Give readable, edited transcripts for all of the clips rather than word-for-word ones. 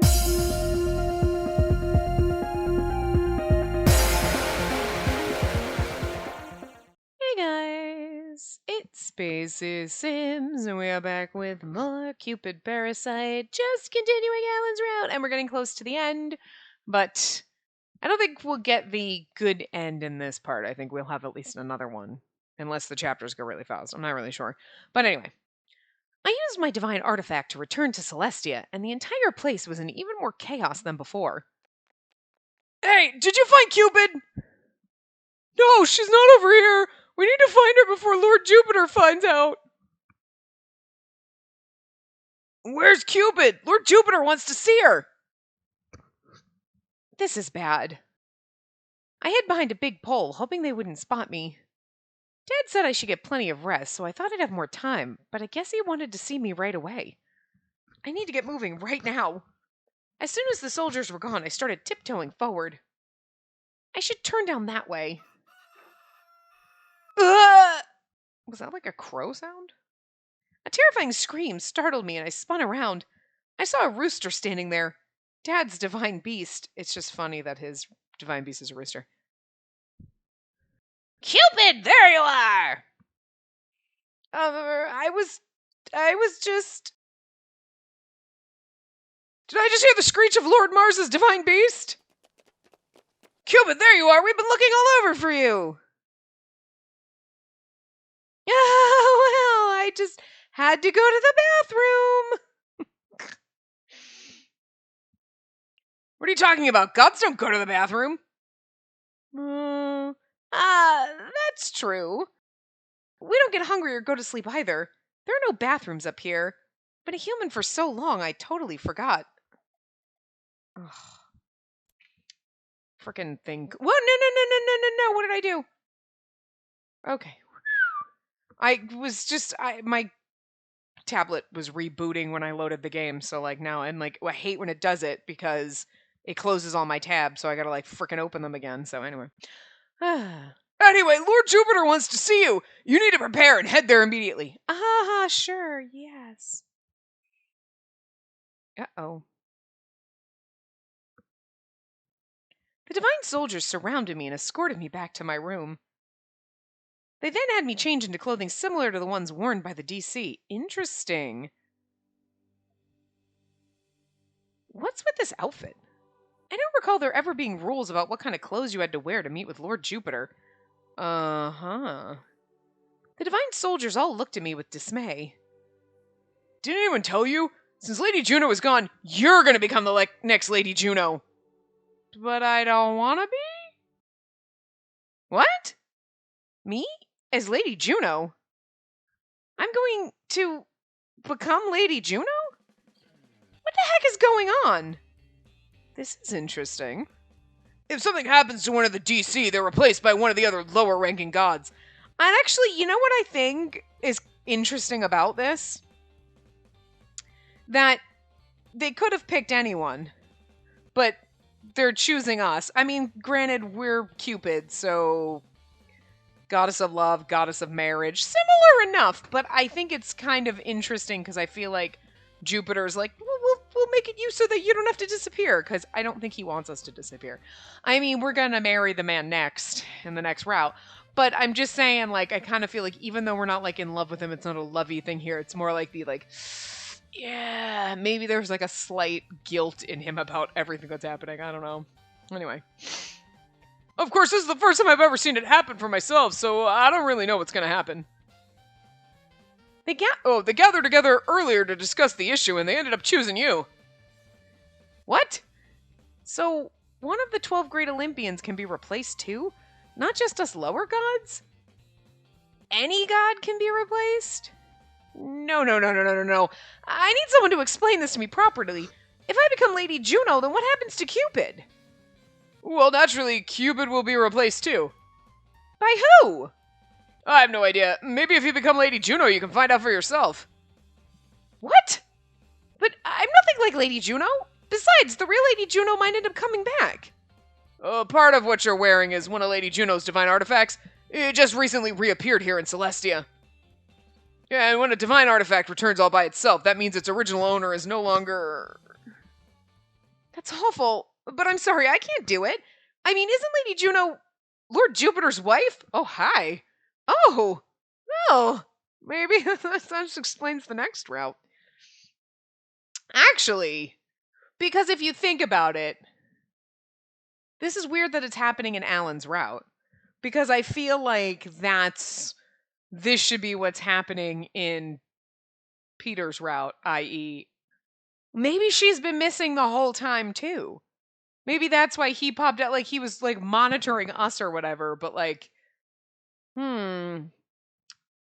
Hey guys, it's Spacey Sims, and we are back with more Cupid Parasite, just continuing Alan's route, and we're getting close to the end, but I don't think we'll get the good end in this part. I think we'll have at least another one, unless the chapters go really fast. I'm not really sure. But anyway, I used my divine artifact to return to Celestia, and the entire place was in even more chaos than before. Hey, did you find Cupid? No, she's not over here. We need to find her before Lord Jupiter finds out. Where's Cupid? Lord Jupiter wants to see her. This is bad. I hid behind a big pole, hoping they wouldn't spot me. Dad said I should get plenty of rest, so I thought I'd have more time, but I guess he wanted to see me right away. I need to get moving right now. As soon as the soldiers were gone, I started tiptoeing forward. I should turn down that way. Was that like a crow sound? A terrifying scream startled me and I spun around. I saw a rooster standing there. Dad's divine beast. It's just funny that his divine beast is a rooster. Cupid, there you are! I was just... Did I just hear the screech of Lord Mars's divine beast? Cupid, there you are! We've been looking all over for you! Oh, well, I just had to go to the bathroom. What are you talking about? Gods don't go to the bathroom. That's true. We don't get hungry or go to sleep either. There are no bathrooms up here. Been a human for so long, I totally forgot. Ugh. Frickin' thing. Whoa, no. What did I do? Okay. My tablet was rebooting when I loaded the game, so like now I'm like, I hate when it does it because it closes all my tabs, so I gotta like frickin' open them again. So anyway. Anyway, Lord Jupiter wants to see you. You need to prepare and head there immediately. Sure, yes. Uh-oh. The divine soldiers surrounded me and escorted me back to my room. They then had me change into clothing similar to the ones worn by the DC. Interesting. What's with this outfit? I don't recall there ever being rules about what kind of clothes you had to wear to meet with Lord Jupiter. Uh-huh. The divine soldiers all looked at me with dismay. Didn't anyone tell you? Since Lady Juno is gone, you're gonna become the next Lady Juno. But I don't wanna be? What? Me? As Lady Juno? I'm going to become Lady Juno? What the heck is going on? This is interesting. If something happens to one of the DC, they're replaced by one of the other lower-ranking gods. And actually, you know what I think is interesting about this? That they could have picked anyone, but they're choosing us. I mean, granted, we're Cupid, so goddess of love, goddess of marriage, similar enough, but I think it's kind of interesting because I feel like Jupiter's like, we'll make it you so that you don't have to disappear, because I don't think he wants us to disappear. I mean, we're gonna marry the man next, in the next route, but I'm just saying, like, I kind of feel like even though we're not, like, in love with him, it's not a lovey thing here, it's more like the, like, yeah, maybe there's, like, a slight guilt in him about everything that's happening, I don't know. Anyway. Of course, this is the first time I've ever seen it happen for myself, so I don't really know what's gonna happen. They gathered together earlier to discuss the issue, and they ended up choosing you. What? So, one of the 12 great Olympians can be replaced too? Not just us lower gods? Any god can be replaced? No. I need someone to explain this to me properly. If I become Lady Juno, then what happens to Cupid? Well, naturally, Cupid will be replaced too. By who? I have no idea. Maybe if you become Lady Juno, you can find out for yourself. What? But I'm nothing like Lady Juno. Besides, the real Lady Juno might end up coming back. Part of what you're wearing is one of Lady Juno's divine artifacts. It just recently reappeared here in Celestia. Yeah, and when a divine artifact returns all by itself, that means its original owner is no longer... That's awful, but I'm sorry, I can't do it. I mean, isn't Lady Juno Lord Jupiter's wife? Oh, hi. Oh, well, maybe that just explains the next route. Actually, because if you think about it, this is weird that it's happening in Alan's route. Because I feel like this should be what's happening in Peter's route, i.e., maybe she's been missing the whole time too. Maybe that's why he popped out, like he was like monitoring us or whatever, but like,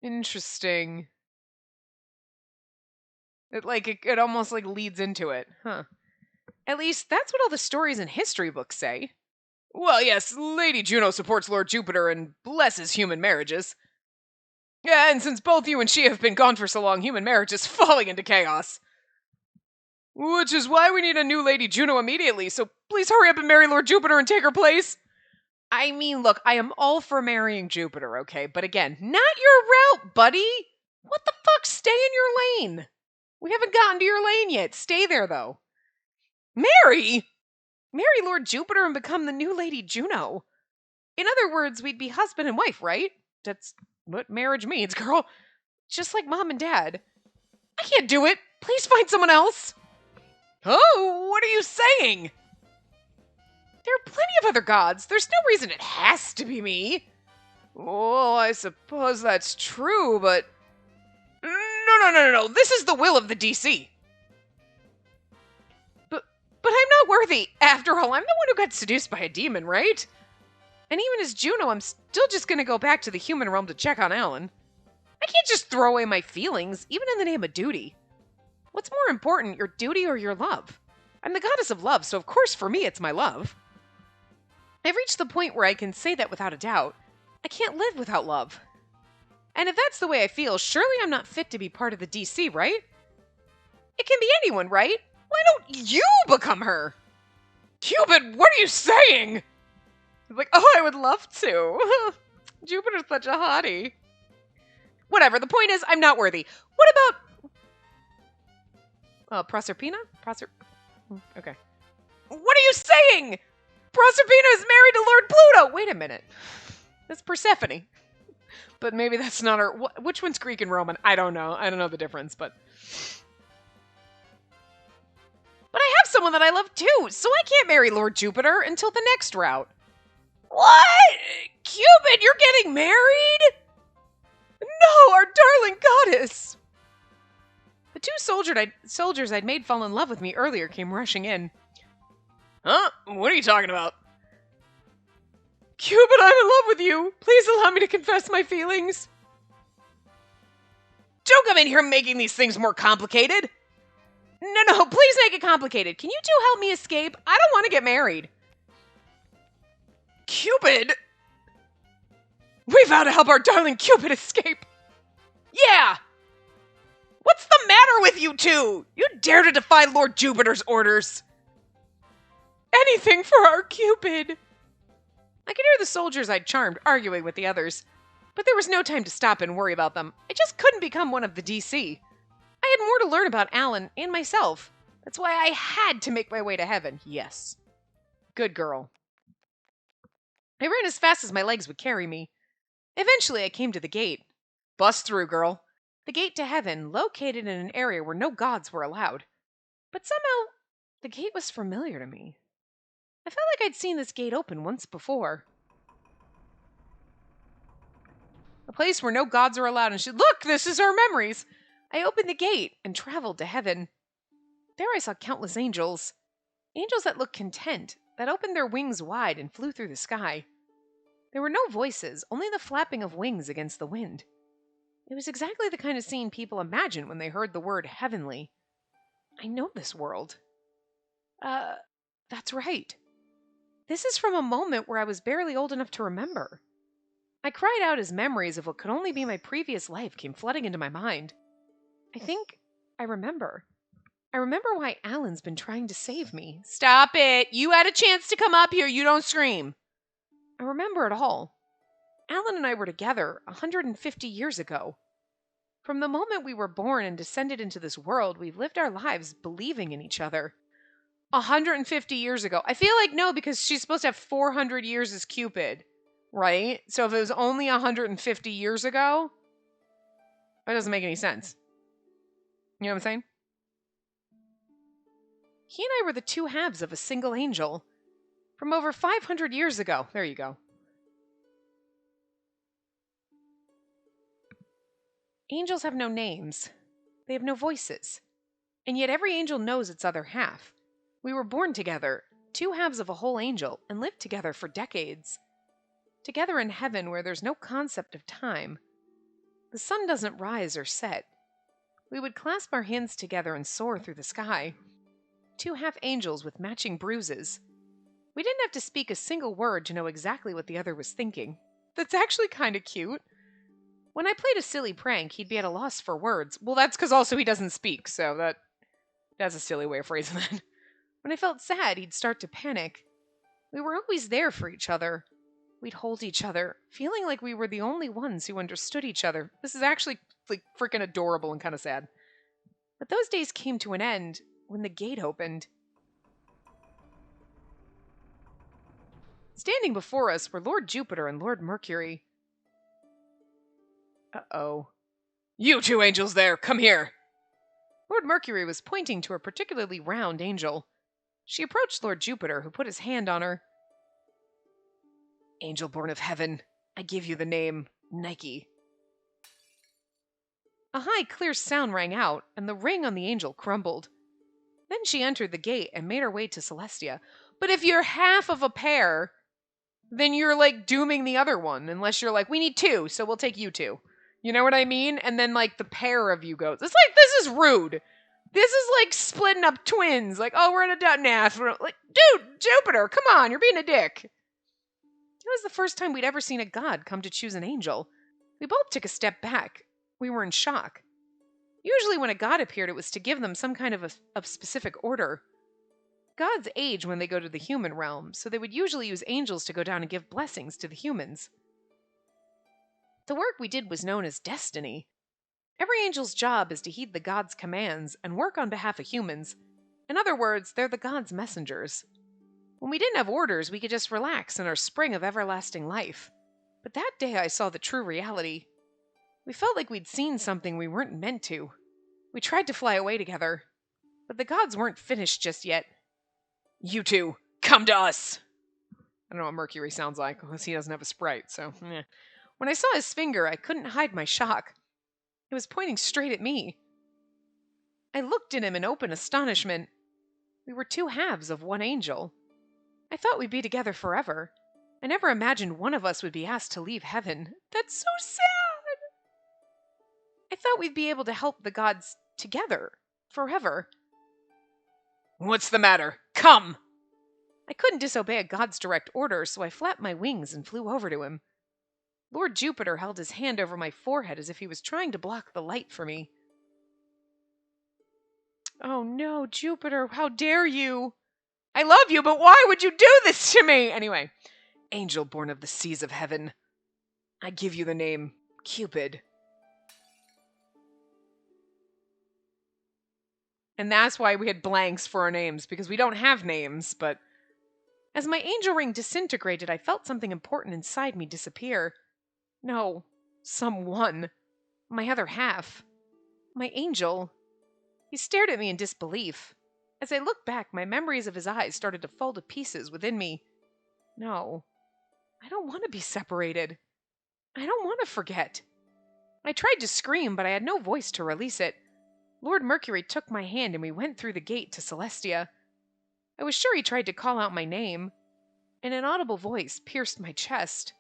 interesting. It almost like leads into it, huh? At least that's what all the stories and history books say. Well, yes, Lady Juno supports Lord Jupiter and blesses human marriages. Yeah, and since both you and she have been gone for so long, human marriage is falling into chaos. Which is why we need a new Lady Juno immediately, so please hurry up and marry Lord Jupiter and take her place. I mean, look, I am all for marrying Jupiter, okay? But again, not your route, buddy! What the fuck? Stay in your lane! We haven't gotten to your lane yet. Stay there, though. Marry? Marry Lord Jupiter and become the new Lady Juno. In other words, we'd be husband and wife, right? That's what marriage means, girl. Just like mom and dad. I can't do it. Please find someone else. Oh, what are you saying? There are plenty of other gods. There's no reason it has to be me. Well, I suppose that's true, but... No. This is the will of the DC. But I'm not worthy. After all, I'm the one who got seduced by a demon, right? And even as Juno, I'm still just gonna go back to the human realm to check on Alan. I can't just throw away my feelings, even in the name of duty. What's more important, your duty or your love? I'm the goddess of love, so of course for me it's my love. I've reached the point where I can say that without a doubt. I can't live without love. And if that's the way I feel, surely I'm not fit to be part of the DC, right? It can be anyone, right? Why don't you become her? Cupid, what are you saying? Like, oh, I would love to. Jupiter's such a hottie. Whatever, the point is, I'm not worthy. What about... Proserpina? Okay. What are you saying? Proserpina is married to Lord Pluto! Wait a minute. That's Persephone. But maybe that's not her... Which one's Greek and Roman? I don't know. I don't know the difference, but... But I have someone that I love too, so I can't marry Lord Jupiter until the next route. What? Cupid, you're getting married? No, our darling goddess! The two soldiers I'd made fall in love with me earlier came rushing in. Huh? What are you talking about? Cupid, I'm in love with you. Please allow me to confess my feelings. Don't come in here making these things more complicated. No, please make it complicated. Can you two help me escape? I don't want to get married. Cupid? We vow to help our darling Cupid escape. Yeah! What's the matter with you two? You dare to defy Lord Jupiter's orders. Anything for our Cupid. I could hear the soldiers I'd charmed arguing with the others, but there was no time to stop and worry about them. I just couldn't become one of the DC. I had more to learn about Alan and myself. That's why I had to make my way to heaven. Yes. Good girl. I ran as fast as my legs would carry me. Eventually, I came to the gate. Bust through, girl. The gate to heaven, located in an area where no gods were allowed. But somehow, the gate was familiar to me. I felt like I'd seen this gate open once before. A place where no gods are allowed, and look, this is our memories. I opened the gate and traveled to heaven. There I saw countless angels. Angels that looked content, that opened their wings wide and flew through the sky. There were no voices, only the flapping of wings against the wind. It was exactly the kind of scene people imagine when they heard the word heavenly. I know this world. That's right. This is from a moment where I was barely old enough to remember. I cried out as memories of what could only be my previous life came flooding into my mind. I think I remember. I remember why Alan's been trying to save me. Stop it! You had a chance to come up here, you don't scream! I remember it all. Alan and I were together 150 years ago. From the moment we were born and descended into this world, we've lived our lives believing in each other. 150 years ago. I feel like no, because she's supposed to have 400 years as Cupid, right? So if it was only 150 years ago, that doesn't make any sense. You know what I'm saying? He and I were the two halves of a single angel from over 500 years ago. There you go. Angels have no names. They have no voices. And yet every angel knows its other half. We were born together, two halves of a whole angel, and lived together for decades. Together in heaven where there's no concept of time. The sun doesn't rise or set. We would clasp our hands together and soar through the sky. Two half angels with matching bruises. We didn't have to speak a single word to know exactly what the other was thinking. That's actually kind of cute. When I played a silly prank, he'd be at a loss for words. Well, that's because also he doesn't speak, so that's a silly way of phrasing that. When I felt sad, he'd start to panic. We were always there for each other. We'd hold each other, feeling like we were the only ones who understood each other. This is actually like freaking adorable and kind of sad. But those days came to an end when the gate opened. Standing before us were Lord Jupiter and Lord Mercury. Uh-oh. You two angels there, come here! Lord Mercury was pointing to a particularly round angel. She approached Lord Jupiter, who put his hand on her. Angel born of heaven, I give you the name Nike. A high, clear sound rang out, and the ring on the angel crumbled. Then she entered the gate and made her way to Celestia. But if you're half of a pair, then you're like dooming the other one, unless you're like, we need two, so we'll take you two. You know what I mean? And then like the pair of you goes. It's like, this is rude. This is like splitting up twins. Like, oh, we're in a like, dude, Jupiter, come on, you're being a dick. It was the first time we'd ever seen a god come to choose an angel. We both took a step back. We were in shock. Usually when a god appeared, it was to give them some kind of a specific order. Gods age when they go to the human realm, so they would usually use angels to go down and give blessings to the humans. The work we did was known as destiny. Every angel's job is to heed the gods' commands and work on behalf of humans. In other words, they're the gods' messengers. When we didn't have orders, we could just relax in our spring of everlasting life. But that day I saw the true reality. We felt like we'd seen something we weren't meant to. We tried to fly away together. But the gods weren't finished just yet. You two, come to us! I don't know what Mercury sounds like, because he doesn't have a sprite, so eh. When I saw his finger, I couldn't hide my shock. It was pointing straight at me. I looked at him in open astonishment. We were two halves of one angel. I thought we'd be together forever. I never imagined one of us would be asked to leave heaven. That's so sad! I thought we'd be able to help the gods together, forever. What's the matter? Come! I couldn't disobey a god's direct order, so I flapped my wings and flew over to him. Lord Jupiter held his hand over my forehead as if he was trying to block the light for me. Oh no, Jupiter, how dare you! I love you, but why would you do this to me? Anyway, angel born of the seas of heaven, I give you the name Cupid. And that's why we had blanks for our names, because we don't have names, but... As my angel ring disintegrated, I felt something important inside me disappear. No, someone. My other half. My angel. He stared at me in disbelief. As I looked back, my memories of his eyes started to fall to pieces within me. No, I don't want to be separated. I don't want to forget. I tried to scream, but I had no voice to release it. Lord Mercury took my hand and we went through the gate to Celestia. I was sure he tried to call out my name. An inaudible voice pierced my chest.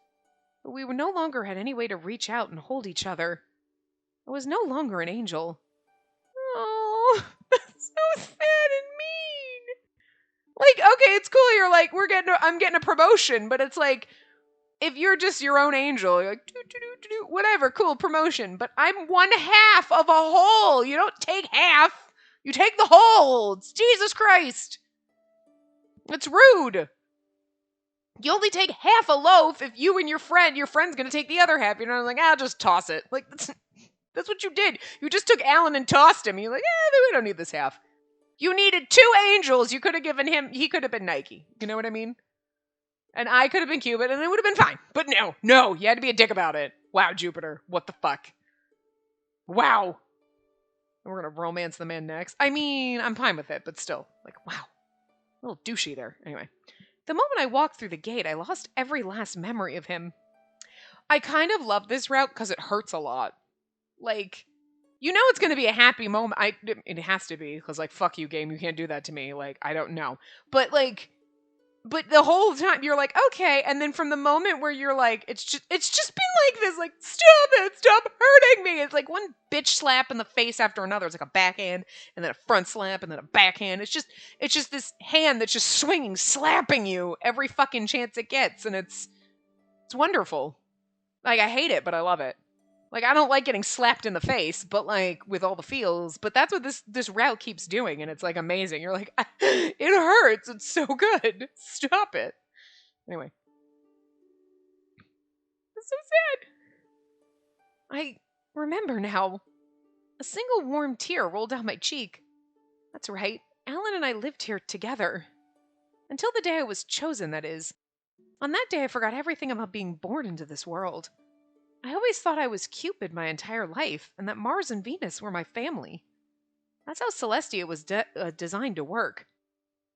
But we no longer had any way to reach out and hold each other. I was no longer an angel. Oh, that's so sad and mean. Like, okay, it's cool. You're like, I'm getting a promotion, but it's like, if you're just your own angel, you're like, whatever, cool, promotion. But I'm one half of a whole. You don't take half. You take the whole. It's Jesus Christ. It's rude. You only take half a loaf if you and your friend's going to take the other half. You know, like, I'll just toss it. Like, that's what you did. You just took Alan and tossed him. You're like, we don't need this half. You needed 2 angels. You could have given him, he could have been Nike. You know what I mean? And I could have been Cupid, and it would have been fine. But no, you had to be a dick about it. Wow, Jupiter. What the fuck? Wow. We're gonna romance the man next. I mean, I'm fine with it, but still. Like, wow. A little douchey there. Anyway. The moment I walked through the gate, I lost every last memory of him. I kind of love this route because it hurts a lot. Like, you know it's going to be a happy moment. It has to be, because, like, fuck you, game. You can't do that to me. Like, I don't know. But the whole time you're like, okay. And then from the moment where you're like, it's just been like this, like, stop hurting me. It's like one bitch slap in the face after another. It's like a backhand and then a front slap and then a backhand. It's just this hand that's just swinging, slapping you every fucking chance it gets. And it's wonderful. Like, I hate it, but I love it. Like, I don't like getting slapped in the face, but, like, with all the feels. But that's what this route keeps doing, and it's, like, amazing. You're like, it hurts. It's so good. Stop it. Anyway. It's so sad. I remember now. A single warm tear rolled down my cheek. That's right. Alan and I lived here together. Until the day I was chosen, that is. On that day, I forgot everything about being born into this world. I always thought I was Cupid my entire life, and that Mars and Venus were my family. That's how Celestia was designed to work.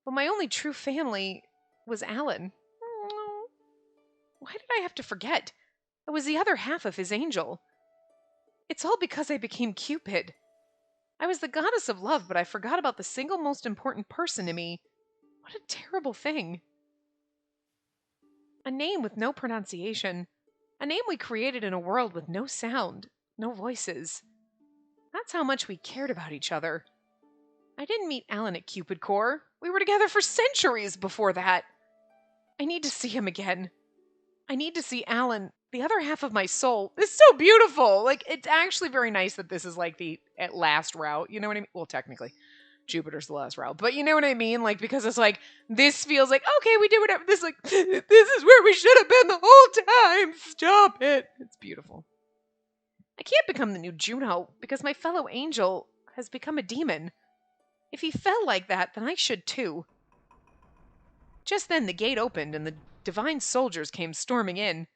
But my only true family was Alan. Why did I have to forget? I was the other half of his angel. It's all because I became Cupid. I was the goddess of love, but I forgot about the single most important person to me. What a terrible thing. A name with no pronunciation. A name we created in a world with no sound, no voices. That's how much we cared about each other. I didn't meet Alan at Cupid Corps. We were together for centuries before that. I need to see him again. I need to see Alan, the other half of my soul. It's so beautiful. Like, it's actually very nice that this is like the at last route. You know what I mean? Well, technically, Jupiter's the last route. But you know what I mean? Like, because it's like, this feels like, okay, we do whatever. This is where we should have been the whole time. Stop it. It's beautiful. I can't become the new Juno because my fellow angel has become a demon. If he fell like that, then I should too. Just then the gate opened and the divine soldiers came storming in.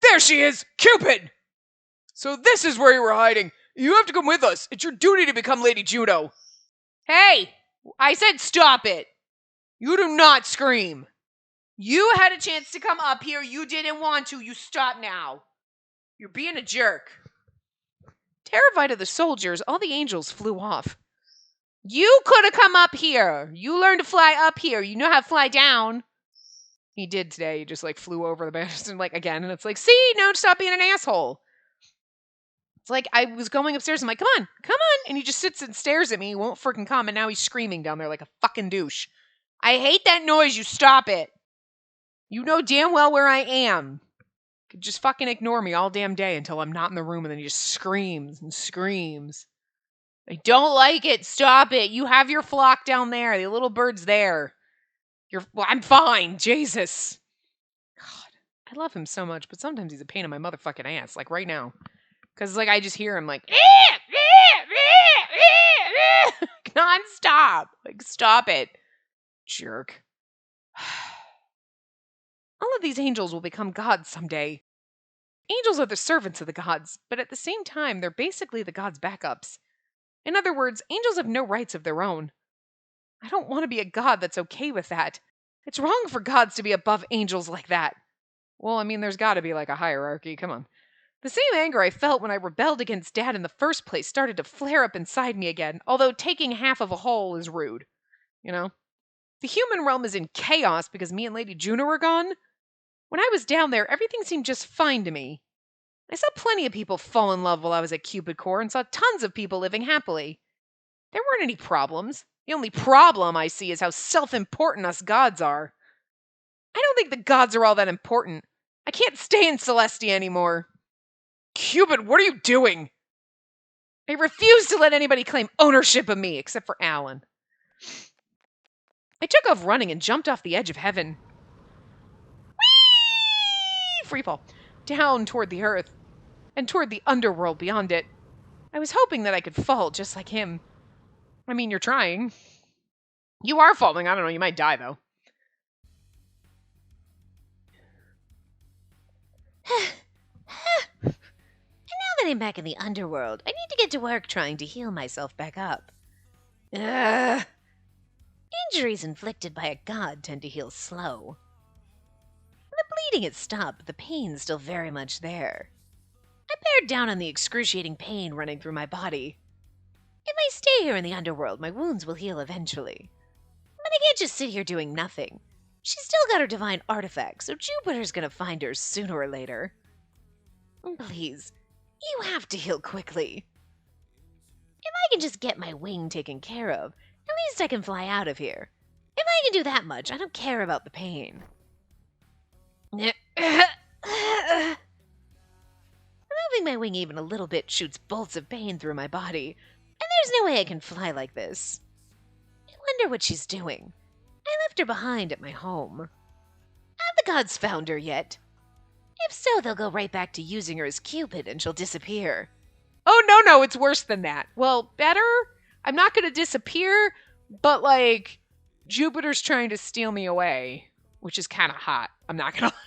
There she is! Cupid! So this is where you were hiding. You have to come with us. It's your duty to become Lady Juno. Hey! I said stop it! You do not scream. You had a chance to come up here. You didn't want to. You stop now. You're being a jerk. Terrified of the soldiers, all the angels flew off. You could have come up here. You learned to fly up here. You know how to fly down. He did today. He just, like, flew over the banister, like, again. And it's like, see? No, stop being an asshole. It's like, I was going upstairs. I'm like, come on. And he just sits and stares at me. He won't freaking come. And now he's screaming down there like a fucking douche. I hate that noise. You stop it. You know damn well where I am. Just fucking ignore me all damn day until I'm not in the room. And then he just screams and screams. I don't like it. Stop it. You have your flock down there. The little bird's there. Well, I'm fine. Jesus. God, I love him so much, but sometimes he's a pain in my motherfucking ass. Like right now. Because, like, I just hear him, like, non-stop. Like, stop it. Jerk. All of these angels will become gods someday. Angels are the servants of the gods, but at the same time, they're basically the gods' backups. In other words, angels have no rights of their own. I don't want to be a god that's okay with that. It's wrong for gods to be above angels like that. Well, I mean, there's got to be, like, a hierarchy. Come on. The same anger I felt when I rebelled against Dad in the first place started to flare up inside me again, although taking half of a whole is rude. You know? The human realm is in chaos because me and Lady Juno are gone. When I was down there, everything seemed just fine to me. I saw plenty of people fall in love while I was at Cupid Corps and saw tons of people living happily. There weren't any problems. The only problem I see is how self-important us gods are. I don't think the gods are all that important. I can't stay in Celestia anymore. Cupid, what are you doing? I refuse to let anybody claim ownership of me, except for Alan. I took off running and jumped off the edge of heaven. Whee! Free fall. Down toward the earth, and toward the underworld beyond it. I was hoping that I could fall just like him. I mean, you're trying. You are falling. I don't know. You might die, though. Now that I'm back in the underworld, I need to get to work trying to heal myself back up. Ugh. Injuries inflicted by a god tend to heal slow. The bleeding had stopped, but the pain's still very much there. I bear down on the excruciating pain running through my body. If I stay here in the underworld, my wounds will heal eventually. But I can't just sit here doing nothing. She's still got her divine artifact, so Jupiter's gonna find her sooner or later. Please, you have to heal quickly. If I can just get my wing taken care of, at least I can fly out of here. If I can do that much, I don't care about the pain. Moving my wing even a little bit shoots bolts of pain through my body, and there's no way I can fly like this. I wonder what she's doing. I left her behind at my home. Have the gods found her yet? If so, they'll go right back to using her as Cupid and she'll disappear. Oh, no, it's worse than that. Well, better? I'm not going to disappear, but, like, Jupiter's trying to steal me away, which is kind of hot. I'm not going to...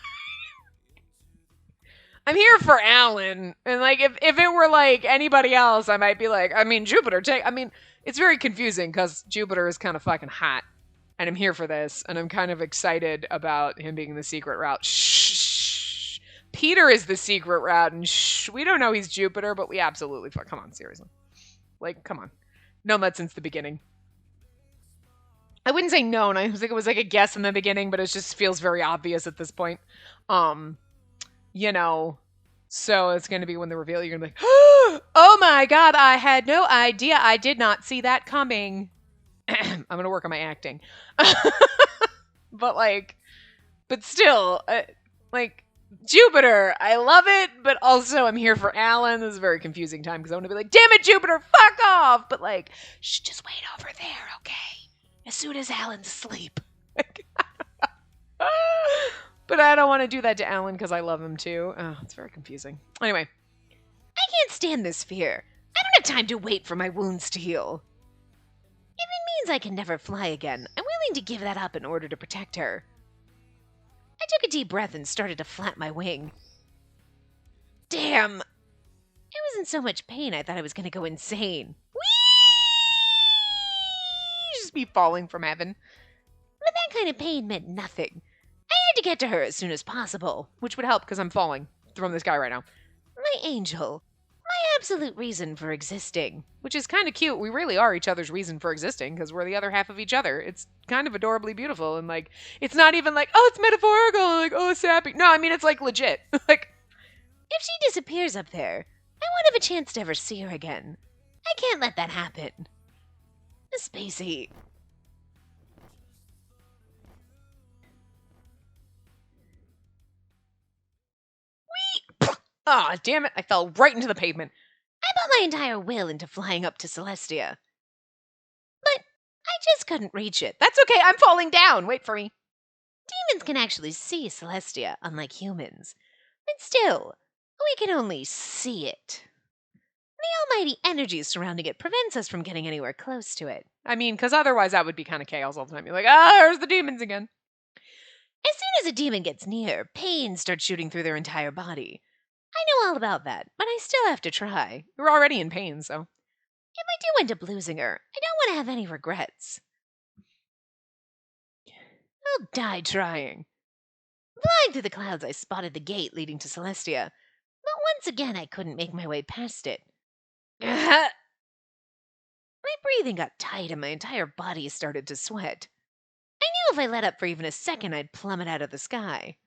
I'm here for Alan, and, like, if it were, like, anybody else, I might be like, I mean, Jupiter, it's very confusing, because Jupiter is kind of fucking hot, and I'm here for this, and I'm kind of excited about him being the secret route. Shh. Peter is the secret route, and we don't know he's Jupiter, but we absolutely fuck. Come on, seriously. Like, come on. Known that since the beginning. I wouldn't say known. I was like, it was like a guess in the beginning, but it just feels very obvious at this point. You know, so it's going to be when the reveal, you're going to be like, oh my God, I had no idea. I did not see that coming. I'm going to work on my acting. But still, like, Jupiter, I love it, but also I'm here for Alan. This is a very confusing time because I want to be like, damn it, Jupiter, fuck off! But like, shh, just wait over there, okay? As soon as Alan's asleep. But I don't want to do that to Alan because I love him too. Oh, it's very confusing. Anyway. I can't stand this fear. I don't have time to wait for my wounds to heal. If it means I can never fly again, I'm willing to give that up in order to protect her. I took a deep breath and started to flap my wing. Damn! I was in so much pain I thought I was going to go insane. Whee! Just be falling from heaven. But that kind of pain meant nothing. I had to get to her as soon as possible. Which would help because I'm falling from the sky right now. My angel. My absolute reason for existing. Which is kind of cute. We really are each other's reason for existing because we're the other half of each other. It's kind of adorably beautiful. And like, it's not even like, oh, it's metaphorical. Like, oh, sappy. No, I mean, it's like legit. Like, if she disappears up there, I won't have a chance to ever see her again. I can't let that happen. Spacey. Ah, damn it. I fell right into the pavement. I put my entire will into flying up to Celestia. But I just couldn't reach it. That's okay. I'm falling down. Wait for me. Demons can actually see Celestia, unlike humans. But still, we can only see it. The almighty energy surrounding it prevents us from getting anywhere close to it. I mean, because otherwise that would be kind of chaos all the time. You're like, ah, there's the demons again. As soon as a demon gets near, pain starts shooting through their entire body. I know all about that, but I still have to try. You're already in pain, so. If I do end up losing her, I don't want to have any regrets. I'll die trying. Flying through the clouds, I spotted the gate leading to Celestia, but once again I couldn't make my way past it. My breathing got tight and my entire body started to sweat. I knew if I let up for even a second, I'd plummet out of the sky.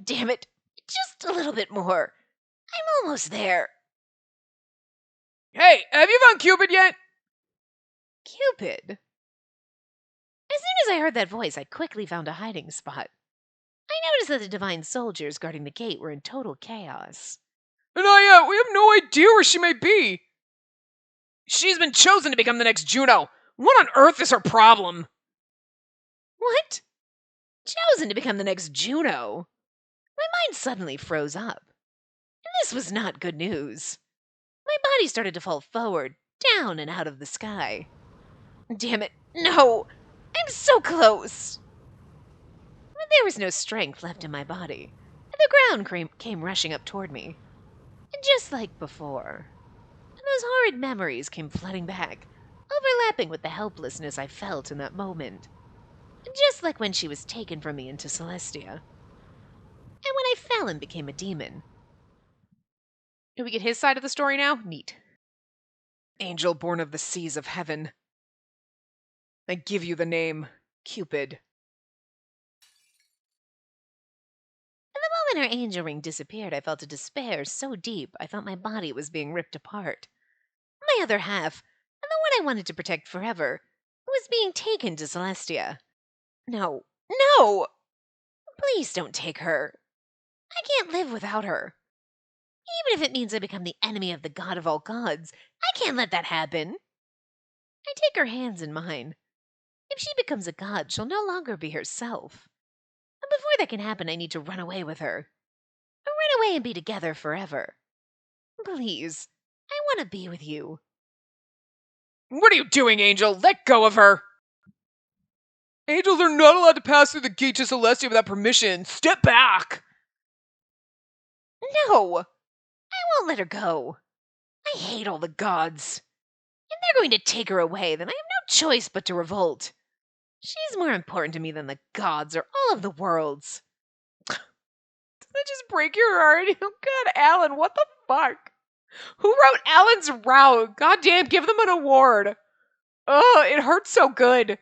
Damn it, just a little bit more. I'm almost there. Hey, have you found Cupid yet? Cupid? As soon as I heard that voice, I quickly found a hiding spot. I noticed that the divine soldiers guarding the gate were in total chaos. And we have no idea where she may be. She's been chosen to become the next Juno. What on earth is her problem? What? Chosen to become the next Juno? My mind suddenly froze up. This was not good news. My body started to fall forward, down and out of the sky. Damn it, no! I'm so close! But there was no strength left in my body, and the ground came rushing up toward me. And just like before, and those horrid memories came flooding back, overlapping with the helplessness I felt in that moment. And just like when she was taken from me into Celestia. And when I fell and became a demon. Do we get his side of the story now? Neat. Angel born of the seas of heaven. I give you the name Cupid. And the moment her angel ring disappeared, I felt a despair so deep I thought my body was being ripped apart. My other half, and the one I wanted to protect forever, was being taken to Celestia. No, no! Please don't take her. I can't live without her. Even if it means I become the enemy of the god of all gods, I can't let that happen. I take her hands in mine. If she becomes a god, she'll no longer be herself. And before that can happen, I need to run away with her. Or run away and be together forever. Please, I want to be with you. What are you doing, Angel? Let go of her! Angels are not allowed to pass through the gate to Celestia without permission. Step back! No! I won't let her go. I hate all the gods. If they're going to take her away, then I have no choice but to revolt. She's more important to me than the gods or all of the worlds. Does that just break your heart? Oh God, Alan, what the fuck? Who wrote Alan's route? God damn, give them an award. Oh, it hurts so good.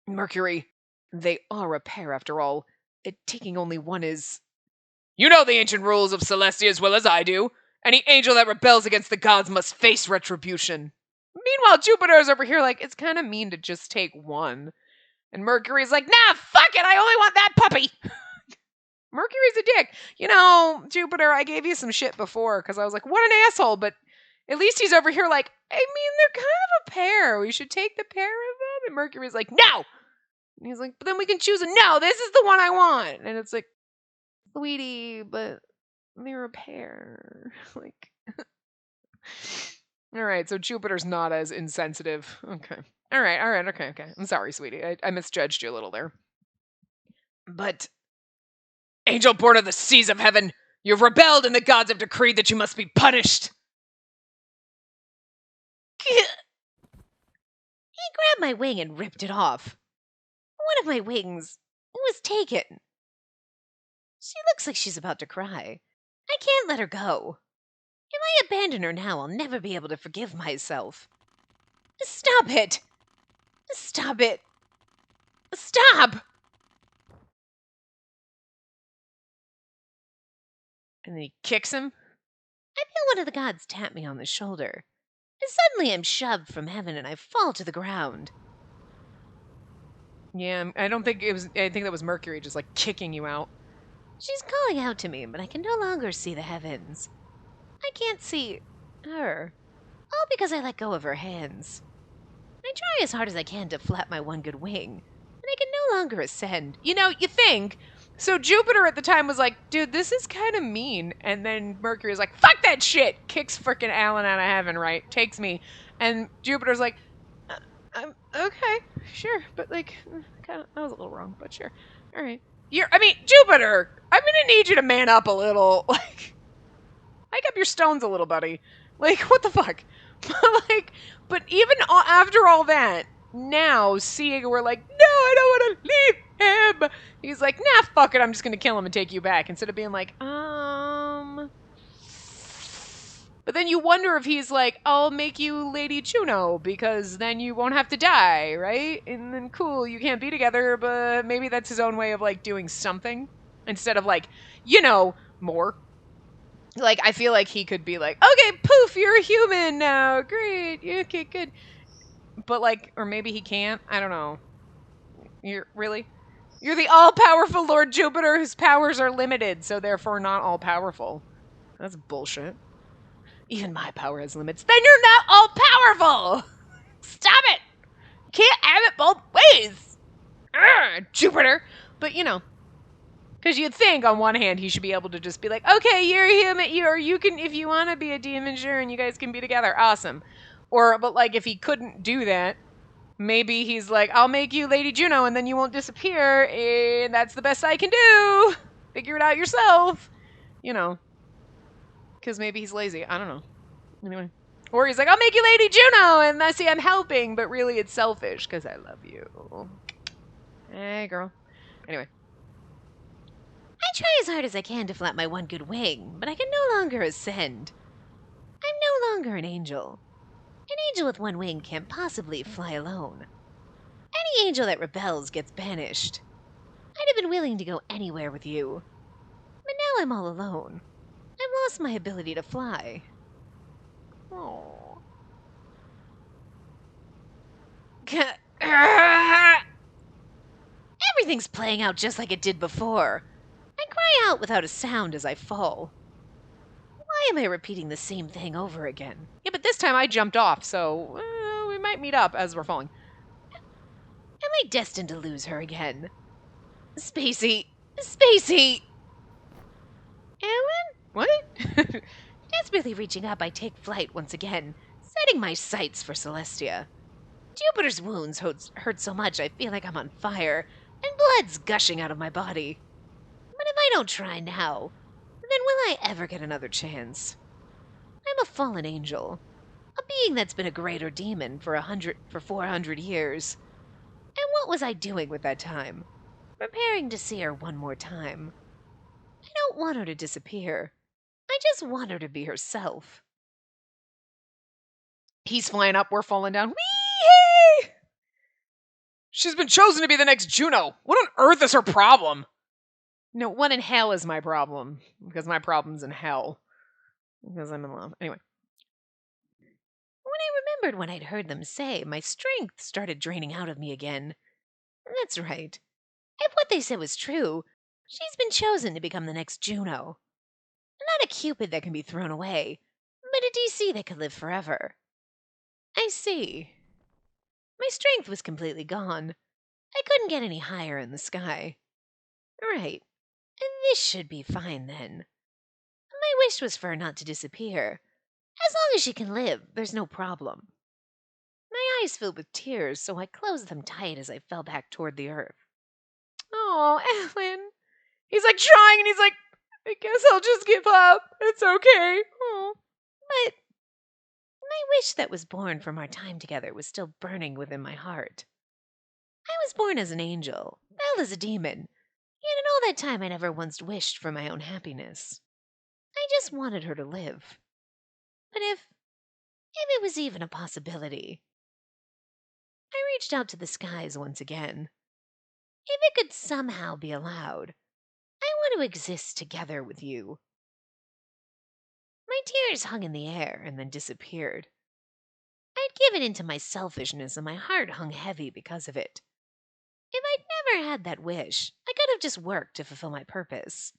Mercury, they are a pair after all. Taking only one is... You know the ancient rules of Celestia as well as I do. Any angel that rebels against the gods must face retribution. Meanwhile, Jupiter is over here like, it's kind of mean to just take one. And Mercury's like, nah, fuck it, I only want that puppy. Mercury's a dick. You know, Jupiter, I gave you some shit before because I was like, what an asshole, but at least he's over here like, I mean, they're kind of a pair. We should take the pair of them. And Mercury's like, no. And he's like, but then we can choose a no, this is the one I want. And it's like, sweetie, but they're a pair. Like, all right, so Jupiter's not as insensitive. Okay. All right, okay. I'm sorry, sweetie. I misjudged you a little there. But, angel born of the seas of heaven, you've rebelled and the gods have decreed that you must be punished. He grabbed my wing and ripped it off. One of my wings was taken. She looks like she's about to cry. I can't let her go. If I abandon her now, I'll never be able to forgive myself. Stop it! Stop it! Stop! And then he kicks him. I feel one of the gods tap me on the shoulder. And suddenly I'm shoved from heaven and I fall to the ground. Yeah, I don't think it was, I think that was Mercury just like kicking you out. She's calling out to me, but I can no longer see the heavens. I can't see her. All because I let go of her hands. I try as hard as I can to flap my one good wing, but I can no longer ascend. You know, you think. So Jupiter at the time was like, dude, this is kind of mean. And then Mercury was like, fuck that shit. Kicks freaking Alan out of heaven, right? Takes me. And Jupiter's like, I'm okay, sure. But like, kind of, that was a little wrong, but sure. All right. Jupiter, I'm going to need you to man up a little. Like, hike up your stones a little, buddy. Like, what the fuck? But even after all that, now seeing we're like, no, I don't want to leave him. He's like, nah, fuck it. I'm just going to kill him and take you back. Instead of being like, But then you wonder if he's like, I'll make you Lady Juno because then you won't have to die, right? And then cool, you can't be together, but maybe that's his own way of like doing something instead of like, more. Like, I feel like he could be like, okay, poof, you're a human now. Great. Okay, good. But like, or maybe he can't. I don't know. You're the all-powerful Lord Jupiter whose powers are limited, so therefore not all-powerful. That's bullshit. Even my power has limits. Then you're not all-powerful! Stop it! You can't have it both ways! Urgh, Jupiter! But, because you'd think on one hand he should be able to just be like, okay, you're a human, or you can, if you want to be a demon, sure, and you guys can be together, awesome. But like, if he couldn't do that, maybe he's like, I'll make you Lady Juno and then you won't disappear, and that's the best I can do. Figure it out yourself. You know, because maybe he's lazy. I don't know. Anyway. Or he's like, I'll make you Lady Juno, and I see I'm helping, but really it's selfish because I love you. Hey, girl. Anyway. I try as hard as I can to flap my one good wing, but I can no longer ascend. I'm no longer an angel. An angel with one wing can't possibly fly alone. Any angel that rebels gets banished. I'd have been willing to go anywhere with you. But now I'm all alone. I've lost my ability to fly. Oh. Everything's playing out just like it did before. I cry out without a sound as I fall. Why am I repeating the same thing over again? Yeah, but this time I jumped off, so we might meet up as we're falling. Am I destined to lose her again? Spacey! Spacey! Ellen? What? Desperately reaching up, I take flight once again, setting my sights for Celestia. Jupiter's wounds hurt so much I feel like I'm on fire, and blood's gushing out of my body. But if I don't try now, then will I ever get another chance? I'm a fallen angel, a being that's been a greater demon for 400 years. And what was I doing with that time? Preparing to see her one more time. I don't want her to disappear. I just want her to be herself. He's flying up, we're falling down. Whee! She's been chosen to be the next Juno. What on earth is her problem? No, one in hell is my problem. Because my problem's in hell. Because I'm in love. Anyway. When I remembered what I'd heard them say, my strength started draining out of me again. That's right. If what they said was true, she's been chosen to become the next Juno. Not a Cupid that can be thrown away, but a DC that could live forever. I see. My strength was completely gone. I couldn't get any higher in the sky. Right. This should be fine then. My wish was for her not to disappear. As long as she can live, there's no problem. My eyes filled with tears, so I closed them tight as I fell back toward the earth. Oh, Ellen. He's like trying and he's like, I guess I'll just give up. It's okay. Oh. But my wish that was born from our time together was still burning within my heart. I was born as an angel, fell as a demon, yet in all that time I never once wished for my own happiness. I just wanted her to live. But if it was even a possibility, I reached out to the skies once again. If it could somehow be allowed, I want to exist together with you. My tears hung in the air and then disappeared. I'd given in to my selfishness and my heart hung heavy because of it. If I'd never had that wish, I could have just worked to fulfill my purpose.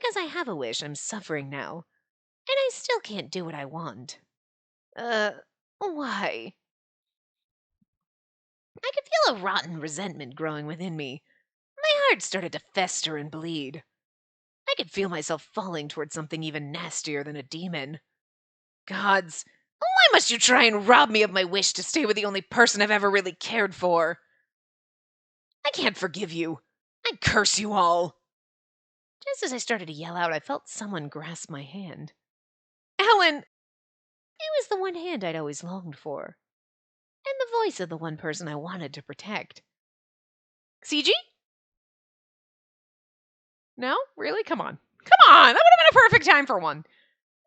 Because I have a wish, I'm suffering now, and I still can't do what I want. Why? I could feel a rotten resentment growing within me. My heart started to fester and bleed. I could feel myself falling towards something even nastier than a demon. Gods, why must you try and rob me of my wish to stay with the only person I've ever really cared for? I can't forgive you. I curse you all. Just as I started to yell out, I felt someone grasp my hand. Ellen! It was the one hand I'd always longed for. And the voice of the one person I wanted to protect. CG? No? Really? Come on. Come on! That would have been a perfect time for one. When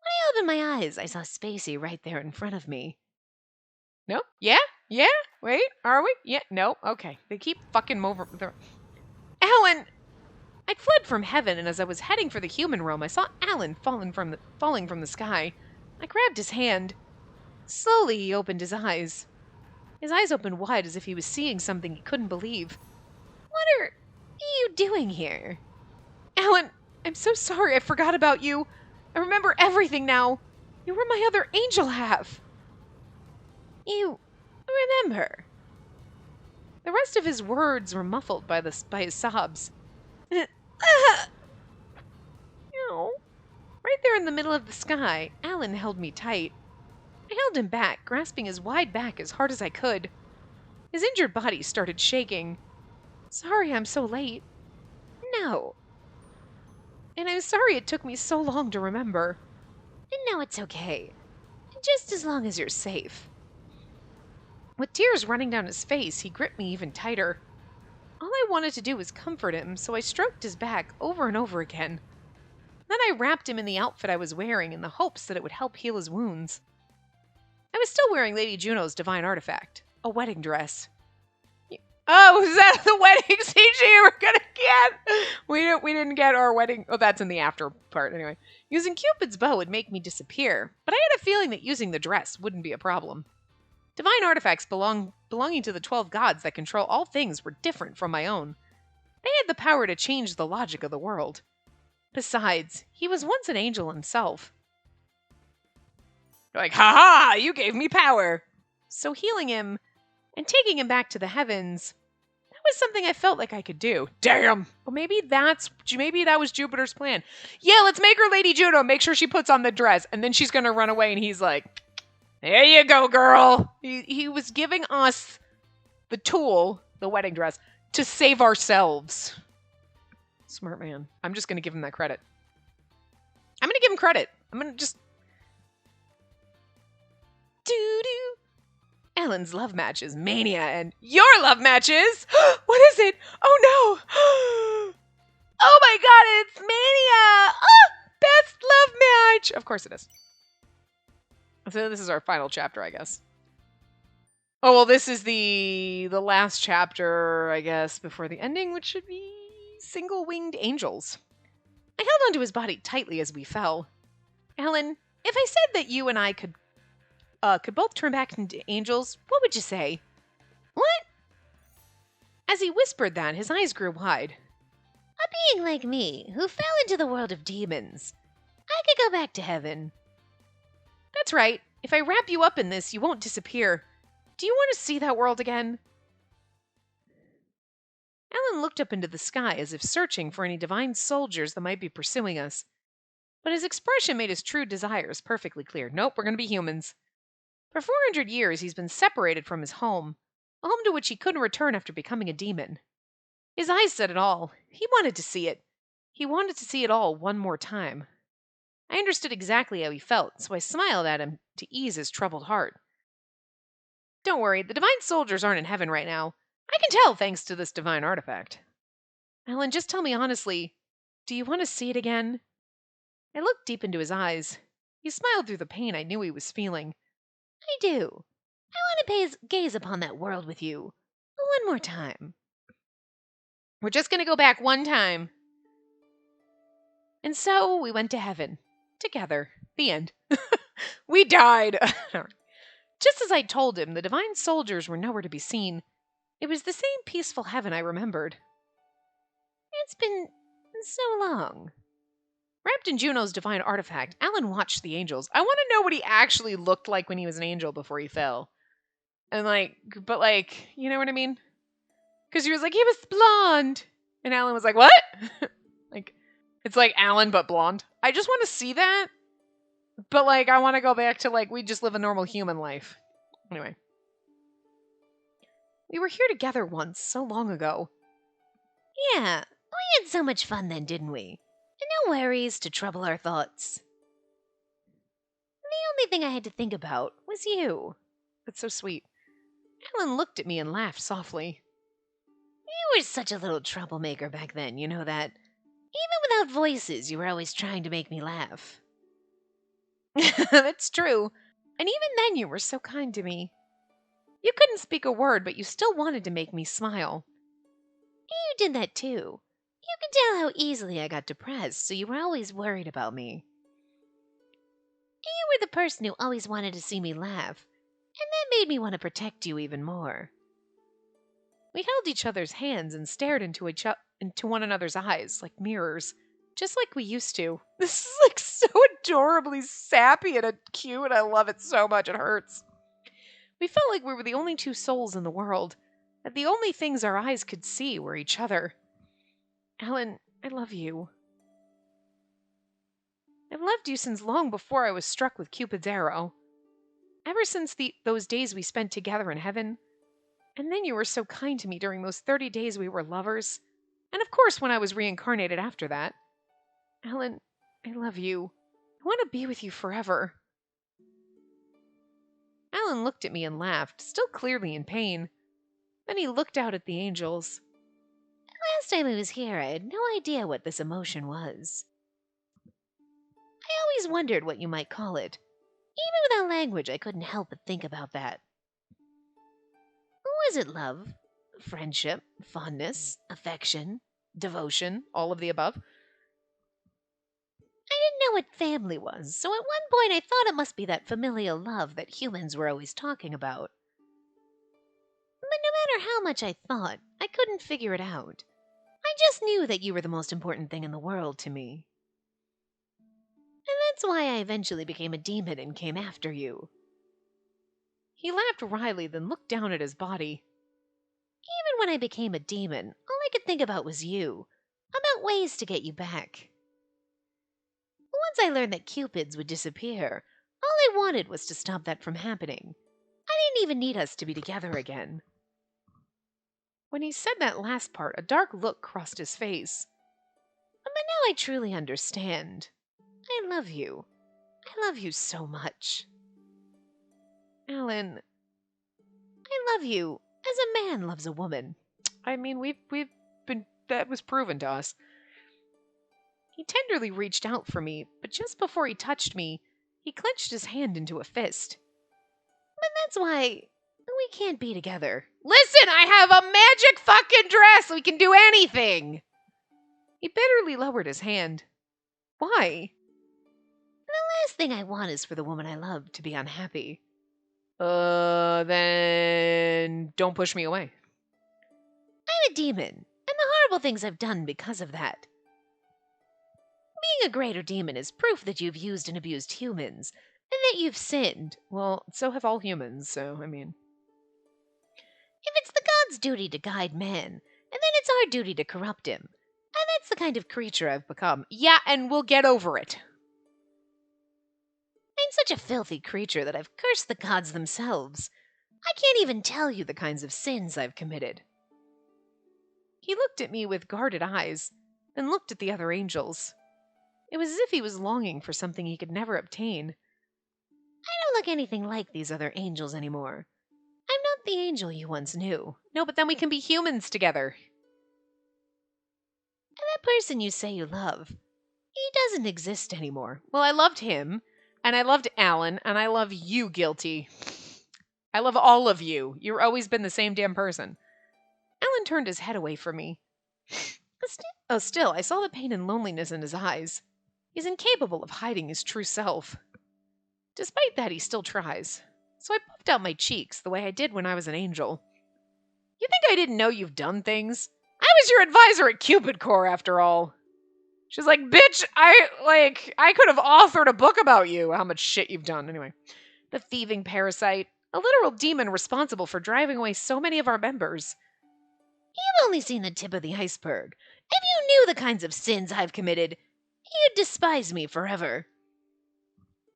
I opened my eyes, I saw Spacey right there in front of me. No? Yeah? Yeah? Wait, are we? Yeah, no? Okay. They keep fucking over. Alan! I'd fled from heaven, and as I was heading for the human realm, I saw Alan falling from the sky. I grabbed his hand. Slowly, he opened his eyes. His eyes opened wide as if he was seeing something he couldn't believe. What are you doing here? Alan, I'm so sorry. I forgot about you. I remember everything now. You were my other angel half. You remember? The rest of his words were muffled by his sobs. No. Right there in the middle of the sky, Alan held me tight. I held him back, grasping his wide back as hard as I could. His injured body started shaking. Sorry I'm so late. No. And I'm sorry it took me so long to remember. No, it's okay. Just as long as you're safe. With tears running down his face, he gripped me even tighter. All I wanted to do was comfort him, so I stroked his back over and over again. Then I wrapped him in the outfit I was wearing in the hopes that it would help heal his wounds. I was still wearing Lady Juno's divine artifact, a wedding dress. Oh, is that the wedding CG we're gonna get? We didn't get our wedding. Oh, that's in the after part anyway. Using Cupid's bow would make me disappear, but I had a feeling that using the dress wouldn't be a problem. Divine artifacts belonging to the 12 gods that control all things were different from my own. They had the power to change the logic of the world. Besides, he was once an angel himself. Like, ha ha, you gave me power. So healing him and taking him back to the heavens, that was something I felt like I could do. Damn. Well, maybe that was Jupiter's plan. Yeah, let's make her Lady Juno, make sure she puts on the dress, and then she's going to run away, and he's like, there you go, girl. He was giving us the tool, the wedding dress, to save ourselves. Smart man. I'm just going to give him that credit. I'm going to give him credit. I'm going to just... Doo-doo. Ellen's love match is mania, and your love match is... What is it? Oh, no. Oh, my God, it's mania. Oh, best love match. Of course it is. So this is our final chapter, I guess. Oh, well, this is the last chapter, I guess, before the ending, which should be Single-Winged Angels. I held onto his body tightly as we fell. Ellen, if I said that you and I could both turn back into angels, what would you say? What? As he whispered that, his eyes grew wide. A being like me, who fell into the world of demons. I could go back to heaven. That's right. If I wrap you up in this, you won't disappear. Do you want to see that world again? Alan looked up into the sky as if searching for any divine soldiers that might be pursuing us. But his expression made his true desires perfectly clear. Nope, we're going to be humans. For 400 years, he's been separated from his home, a home to which he couldn't return after becoming a demon. His eyes said it all. He wanted to see it. He wanted to see it all one more time. I understood exactly how he felt, so I smiled at him to ease his troubled heart. Don't worry, the divine soldiers aren't in heaven right now. I can tell thanks to this divine artifact. Alan, just tell me honestly, do you want to see it again? I looked deep into his eyes. He smiled through the pain I knew he was feeling. I do. I want to gaze upon that world with you. One more time. We're just going to go back one time. And so we went to heaven. Together. The end. We died. Just as I told him, the divine soldiers were nowhere to be seen. It was the same peaceful heaven I remembered. It's been so long. Wrapped in Juno's divine artifact, Alan watched the angels. I want to know what he actually looked like when he was an angel before he fell. And you know what I mean? Because he was like, he was blonde. And Alan was like, what? It's like Alan but blonde. I just want to see that. But I want to go back to we just live a normal human life. Anyway. We were here together once, so long ago. Yeah, we had so much fun then, didn't we? And no worries to trouble our thoughts. The only thing I had to think about was you. That's so sweet. Alan looked at me and laughed softly. You were such a little troublemaker back then, you know that. Even without voices, you were always trying to make me laugh. That's true. And even then you were so kind to me. You couldn't speak a word, but you still wanted to make me smile. You did that too. You could tell how easily I got depressed, so you were always worried about me. You were the person who always wanted to see me laugh, and that made me want to protect you even more. We held each other's hands and stared into one another's eyes like mirrors, just like we used to. This is so adorably sappy and cute. I love it so much. It hurts. We felt like we were the only two souls in the world, that the only things our eyes could see were each other. Alan, I love you. I've loved you since long before I was struck with Cupid's arrow. Ever since those days we spent together in heaven, And then you were so kind to me during those 30 days we were lovers. And of course, when I was reincarnated after that. Alan, I love you. I want to be with you forever. Alan looked at me and laughed, still clearly in pain. Then he looked out at the angels. Last time I was here, I had no idea what this emotion was. I always wondered what you might call it. Even without language, I couldn't help but think about that. Was it love? Friendship? Fondness? Affection? Devotion, all of the above. I didn't know what family was, so at one point I thought it must be that familial love that humans were always talking about. But no matter how much I thought, I couldn't figure it out. I just knew that you were the most important thing in the world to me. And that's why I eventually became a demon and came after you. He laughed wryly, then looked down at his body. Even when I became a demon, all I could think about was you, about ways to get you back. Once I learned that Cupids would disappear, all I wanted was to stop that from happening. I didn't even need us to be together again. When he said that last part, a dark look crossed his face. But now I truly understand. I love you. I love you so much. Alan, I love you as a man loves a woman. I mean, that was proven to us. He tenderly reached out for me, but just before he touched me, he clenched his hand into a fist. But that's why we can't be together. Listen, I have a magic fucking dress! We can do anything! He bitterly lowered his hand. Why? The last thing I want is for the woman I love to be unhappy. Then don't push me away. I'm a demon, and the horrible things I've done because of that. Being a greater demon is proof that you've used and abused humans, and that you've sinned. Well, so have all humans, so, I mean. If it's the god's duty to guide man, and then it's our duty to corrupt him. And that's the kind of creature I've become. Yeah, and we'll get over it. I'm such a filthy creature that I've cursed the gods themselves. I can't even tell you the kinds of sins I've committed. He looked at me with guarded eyes, then looked at the other angels. It was as if he was longing for something he could never obtain. I don't look anything like these other angels anymore. I'm not the angel you once knew. No, but then we can be humans together. And that person you say you love, he doesn't exist anymore. Well, I loved him, and I loved Alan, and I love you, Guilty. I love all of you. You've always been the same damn person. Alan turned his head away from me. Still, I saw the pain and loneliness in his eyes. He's incapable of hiding his true self. Despite that, he still tries. So I puffed out my cheeks the way I did when I was an angel. You think I didn't know you've done things? I was your advisor at Cupid Corps, after all. She's like, bitch, I could have authored a book about you, how much shit you've done. Anyway, the thieving parasite, a literal demon responsible for driving away so many of our members. You've only seen the tip of the iceberg. If you knew the kinds of sins I've committed, you'd despise me forever.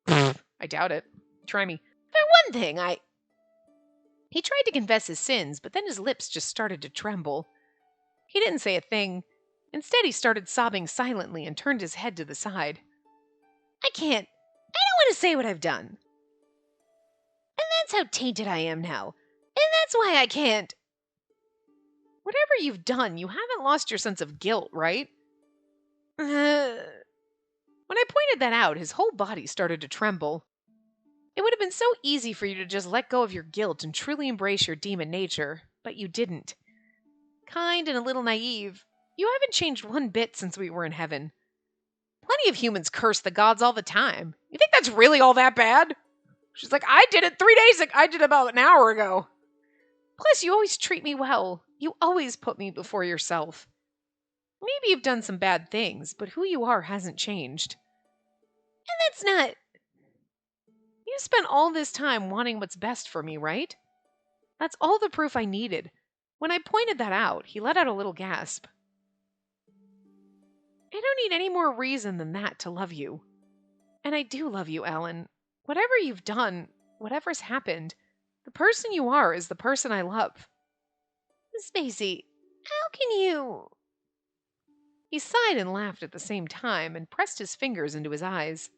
I doubt it. Try me. For one thing, He tried to confess his sins, but then his lips just started to tremble. He didn't say a thing. Instead, he started sobbing silently and turned his head to the side. I don't want to say what I've done. And that's how tainted I am now. And that's why I can't. Whatever you've done, you haven't lost your sense of guilt, right? When I pointed that out, his whole body started to tremble. It would have been so easy for you to just let go of your guilt and truly embrace your demon nature, but you didn't. Kind and a little naive, you haven't changed one bit since we were in heaven. Plenty of humans curse the gods all the time. You think that's really all that bad? She's like, I did it 3 days ago. I did it about an hour ago. Plus, you always treat me well. You always put me before yourself. Maybe you've done some bad things, but who you are hasn't changed. And that's not... You spent all this time wanting what's best for me, right? That's all the proof I needed. When I pointed that out, he let out a little gasp. I don't need any more reason than that to love you. And I do love you, Alan. Whatever you've done, whatever's happened, the person you are is the person I love. Spacey, how can you... He sighed and laughed at the same time and pressed his fingers into his eyes.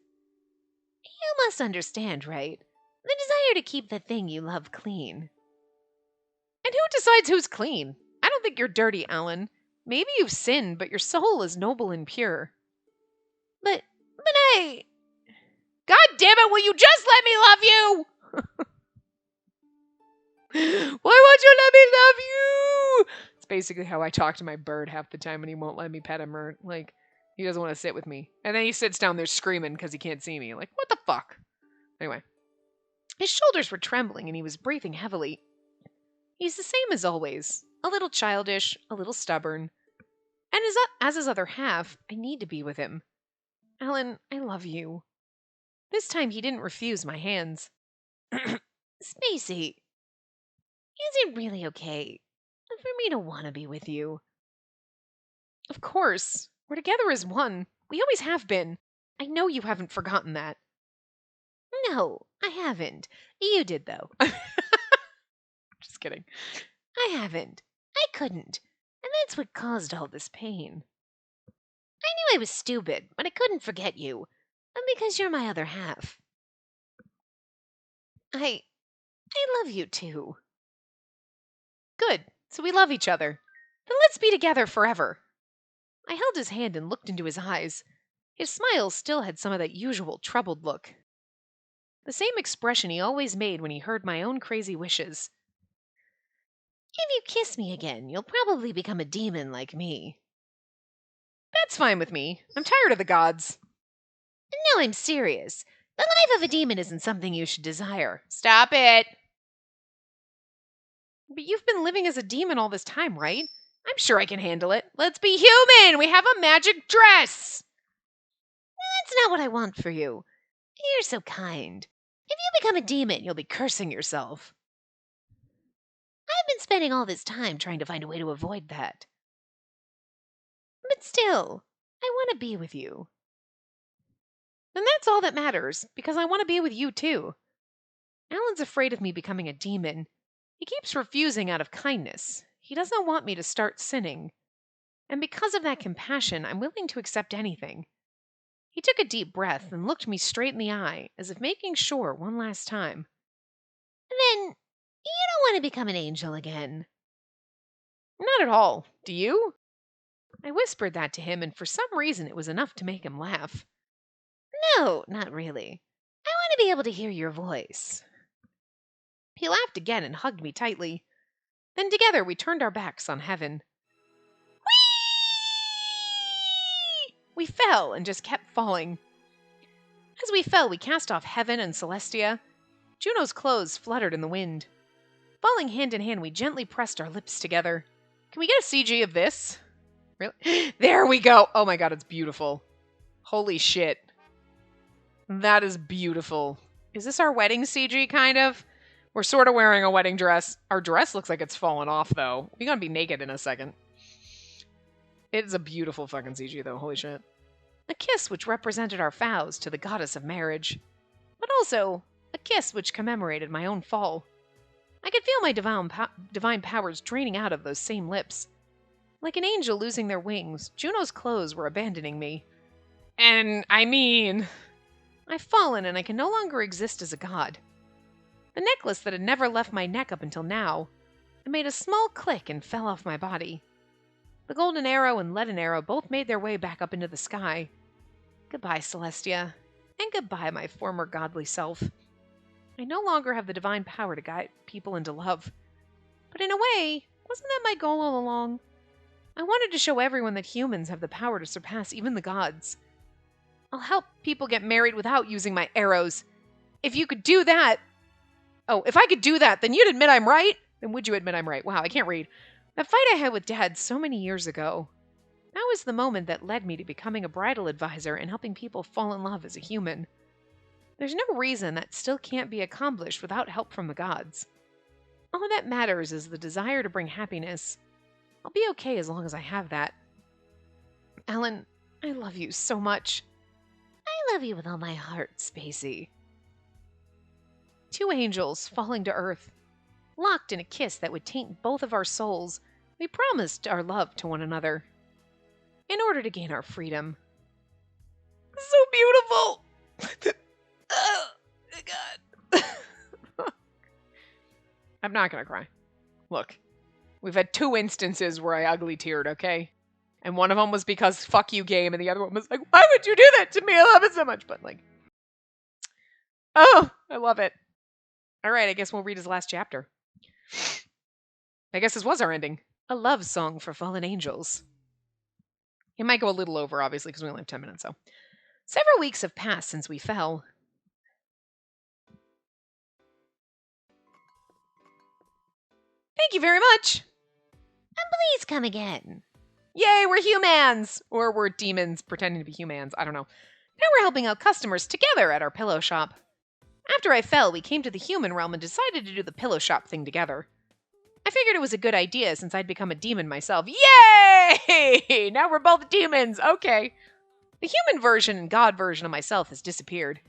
You must understand, right? The desire to keep the thing you love clean. And who decides who's clean? I don't think you're dirty, Alan. Maybe you've sinned, but your soul is noble and pure. But I... God damn it, will you just let me love you? Why won't you let me love you? It's basically how I talk to my bird half the time when he won't let me pet him or, like, he doesn't want to sit with me. And then he sits down there screaming because he can't see me. Like, what the fuck? Anyway. His shoulders were trembling and he was breathing heavily. He's the same as always. A little childish, a little stubborn. And as his other half, I need to be with him. Alan, I love you. This time he didn't refuse my hands. Spacey, is it really okay for me to want to be with you? Of course. We're together as one. We always have been. I know you haven't forgotten that. No, I haven't. You did, though. Just kidding. I haven't. I couldn't. And that's what caused all this pain. I knew I was stupid, but I couldn't forget you. Because you're my other half. I love you, too. Good. So we love each other. Then let's be together forever. I held his hand and looked into his eyes. His smile still had some of that usual troubled look. The same expression he always made when he heard my own crazy wishes. If you kiss me again, you'll probably become a demon like me. That's fine with me. I'm tired of the gods. No, I'm serious. The life of a demon isn't something you should desire. Stop it. But you've been living as a demon all this time, right? I'm sure I can handle it. Let's be human! We have a magic dress! That's not what I want for you. You're so kind. If you become a demon, you'll be cursing yourself. I've been spending all this time trying to find a way to avoid that. But still, I want to be with you. Then that's all that matters, because I want to be with you too. Alan's afraid of me becoming a demon. He keeps refusing out of kindness. He doesn't want me to start sinning. And because of that compassion, I'm willing to accept anything. He took a deep breath and looked me straight in the eye, as if making sure one last time. Then, you don't want to become an angel again. Not at all. Do you? I whispered that to him, and for some reason it was enough to make him laugh. No, not really. I want to be able to hear your voice. He laughed again and hugged me tightly. Then together we turned our backs on heaven. Whee! We fell and just kept falling. As we fell, we cast off heaven and Celestia. Juno's clothes fluttered in the wind. Falling hand in hand, we gently pressed our lips together. Can we get a CG of this? Really? There we go! Oh my god, it's beautiful. Holy shit. That is beautiful. Is this our wedding CG, kind of? We're sort of wearing a wedding dress. Our dress looks like it's fallen off, though. We're gonna be naked in a second. It is a beautiful fucking CG, though. Holy shit. A kiss which represented our vows to the goddess of marriage. But also, a kiss which commemorated my own fall. I could feel my divine powers draining out of those same lips. Like an angel losing their wings, Juno's clothes were abandoning me. And, I mean... I've fallen and I can no longer exist as a god. The necklace that had never left my neck up until now, it made a small click and fell off my body. The golden arrow and leaden arrow both made their way back up into the sky. Goodbye, Celestia. And goodbye, my former godly self. I no longer have the divine power to guide people into love. But in a way, wasn't that my goal all along? I wanted to show everyone that humans have the power to surpass even the gods. I'll help people get married without using my arrows. If you could do that... Oh, if I could do that, then you'd admit I'm right? Then would you admit I'm right? Wow, I can't read. That fight I had with Dad so many years ago. That was the moment that led me to becoming a bridal advisor and helping people fall in love as a human. There's no reason that still can't be accomplished without help from the gods. All that matters is the desire to bring happiness. I'll be okay as long as I have that. Alan, I love you so much. I love you with all my heart, Spacey. Two angels falling to earth. Locked in a kiss that would taint both of our souls, we promised our love to one another in order to gain our freedom. So beautiful! Oh, God. I'm not gonna cry. Look, we've had 2 instances where I ugly teared, okay? And one of them was because fuck you game, and the other one was like, why would you do that to me? I love it so much. But like, oh, I love it. All right, I guess we'll read his last chapter. I guess this was our ending. A love song for fallen angels. It might go a little over, obviously, because we only have 10 minutes, so. Several weeks have passed since we fell. Thank you very much. And please come again. Yay, we're humans! Or we're demons pretending to be humans. I don't know. Now we're helping out customers together at our pillow shop. After I fell, we came to the human realm and decided to do the pillow shop thing together. I figured it was a good idea since I'd become a demon myself. Yay! Now we're both demons. Okay. The human version and God version of myself has disappeared.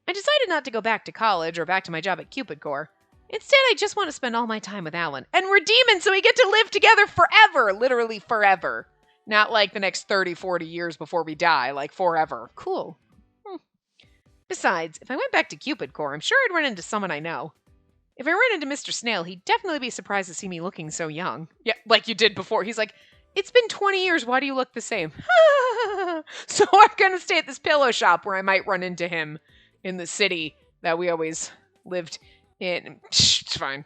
I decided not to go back to college or back to my job at Cupid Corps. Instead, I just want to spend all my time with Alan. And we're demons, so we get to live together forever. Literally forever. Not like the next 30, 40 years before we die. Like forever. Cool. Besides, if I went back to Cupid Corps, I'm sure I'd run into someone I know. If I ran into Mr. Snail, he'd definitely be surprised to see me looking so young. Yeah, like you did before. He's like, it's been 20 years. Why do you look the same? So I'm going to stay at this pillow shop where I might run into him in the city that we always lived in. It's fine.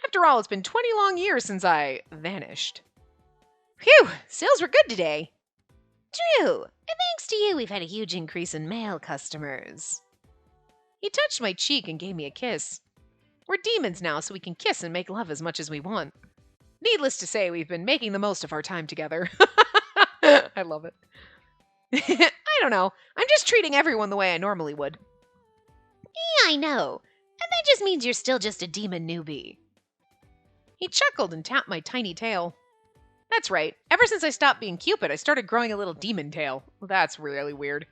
After all, it's been 20 long years since I vanished. Phew, sales were good today. True, and thanks to you, we've had a huge increase in male customers. He touched my cheek and gave me a kiss. We're demons now, so we can kiss and make love as much as we want. Needless to say, we've been making the most of our time together. I love it. I don't know. I'm just treating everyone the way I normally would. Yeah, I know. And that just means you're still just a demon newbie. He chuckled and tapped my tiny tail. That's right. Ever since I stopped being Cupid, I started growing a little demon tail. Well, that's really weird.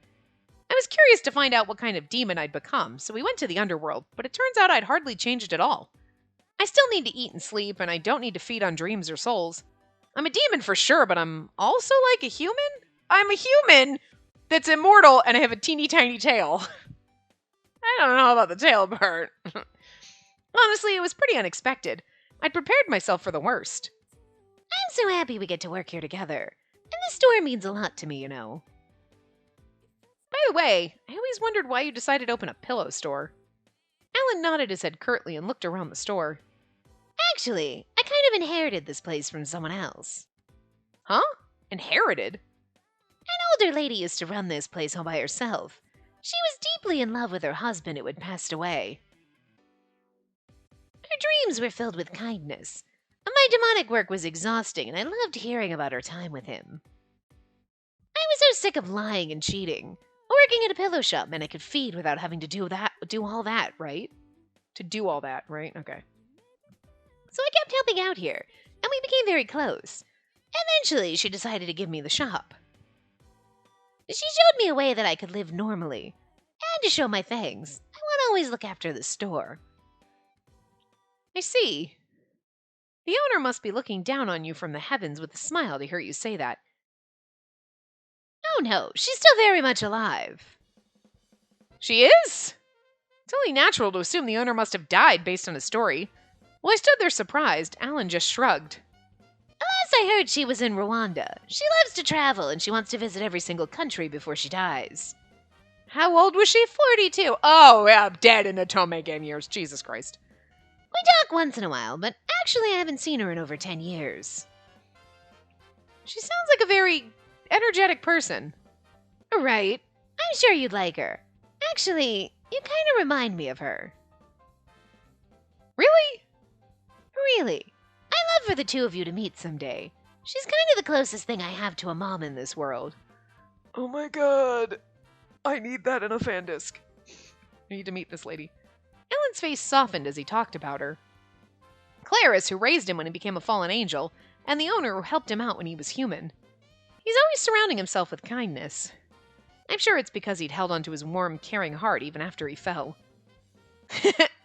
I was curious to find out what kind of demon I'd become, so we went to the underworld, but it turns out I'd hardly changed at all. I still need to eat and sleep, and I don't need to feed on dreams or souls. I'm a demon for sure, but I'm also like a human? I'm a human that's immortal, and I have a teeny tiny tail. I don't know about the tail part. Honestly, it was pretty unexpected. I'd prepared myself for the worst. I'm so happy we get to work here together. And this store means a lot to me, you know. By the way, I always wondered why you decided to open a pillow store. Alan nodded his head curtly and looked around the store. Actually, I kind of inherited this place from someone else. Huh? Inherited? An older lady used to run this place all by herself. She was deeply in love with her husband who had passed away. Her dreams were filled with kindness. My demonic work was exhausting, and I loved hearing about her time with him. I was so sick of lying and cheating. Working at a pillow shop meant I could feed without having to do all that, right? To do all that, right? Okay. So I kept helping out here, and we became very close. Eventually, she decided to give me the shop. She showed me a way that I could live normally, and to show my thanks, I want to always look after the store. I see. The owner must be looking down on you from the heavens with a smile to hear you say that. Oh no, she's still very much alive. She is? It's only natural to assume the owner must have died based on his story. While I stood there surprised, Alan just shrugged. Last I heard, she was in Rwanda. She loves to travel, and she wants to visit every single country before she dies. How old was she? 42. Oh, yeah, dead in Otome game years. Jesus Christ. We talk once in a while, but actually I haven't seen her in over 10 years. She sounds like a very energetic person. Right. I'm sure you'd like her. Actually, you kind of remind me of her. Really? Really. I'd love for the two of you to meet someday. She's kind of the closest thing I have to a mom in this world. Oh my god. I need that in a fan disc. I need to meet this lady. Alan's face softened as he talked about her. Clarice, who raised him when he became a fallen angel, and the owner who helped him out when he was human. He's always surrounding himself with kindness. I'm sure it's because he'd held onto his warm, caring heart even after he fell.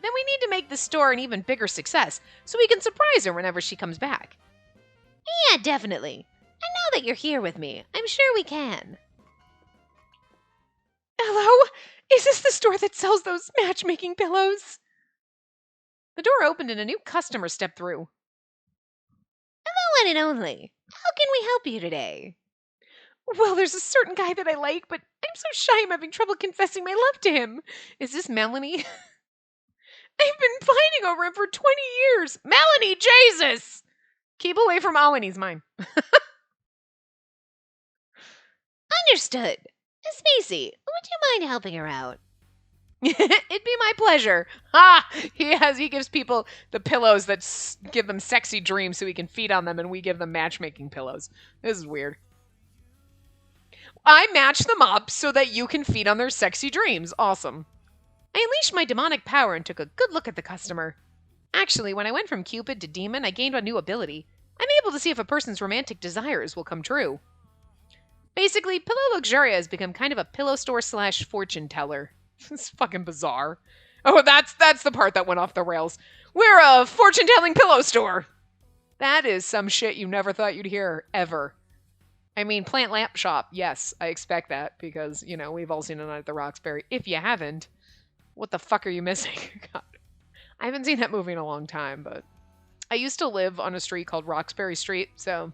then we need to make the store an even bigger success so we can surprise her whenever she comes back. Yeah, definitely. And now that you're here with me, I'm sure we can. Hello? Is this the store that sells those matchmaking pillows? The door opened and a new customer stepped through. Hello, one and only. How can we help you today? Well, there's a certain guy that I like, but I'm so shy I'm having trouble confessing my love to him. Is this Melanie? I've been pining over him for 20 years. Melanie, Jesus! Keep away from Owen, he's mine. Understood. Spacey, would you mind helping her out? It'd be my pleasure. Ha! He gives people the pillows that give them sexy dreams so he can feed on them, and we give them matchmaking pillows. This is weird. I match them up so that you can feed on their sexy dreams. Awesome. I unleashed my demonic power and took a good look at the customer. Actually, when I went from Cupid to Demon, I gained a new ability. I'm able to see if a person's romantic desires will come true. Basically, Pillow Luxuria has become kind of a pillow store / fortune teller. It's fucking bizarre. Oh, that's the part that went off the rails. We're a fortune-telling pillow store. That is some shit you never thought you'd hear, ever. I mean, Plant Lamp Shop, yes, I expect that, because, you know, we've all seen A Night at the Roxbury. If you haven't, what the fuck are you missing? God. I haven't seen that movie in a long time, but I used to live on a street called Roxbury Street, so...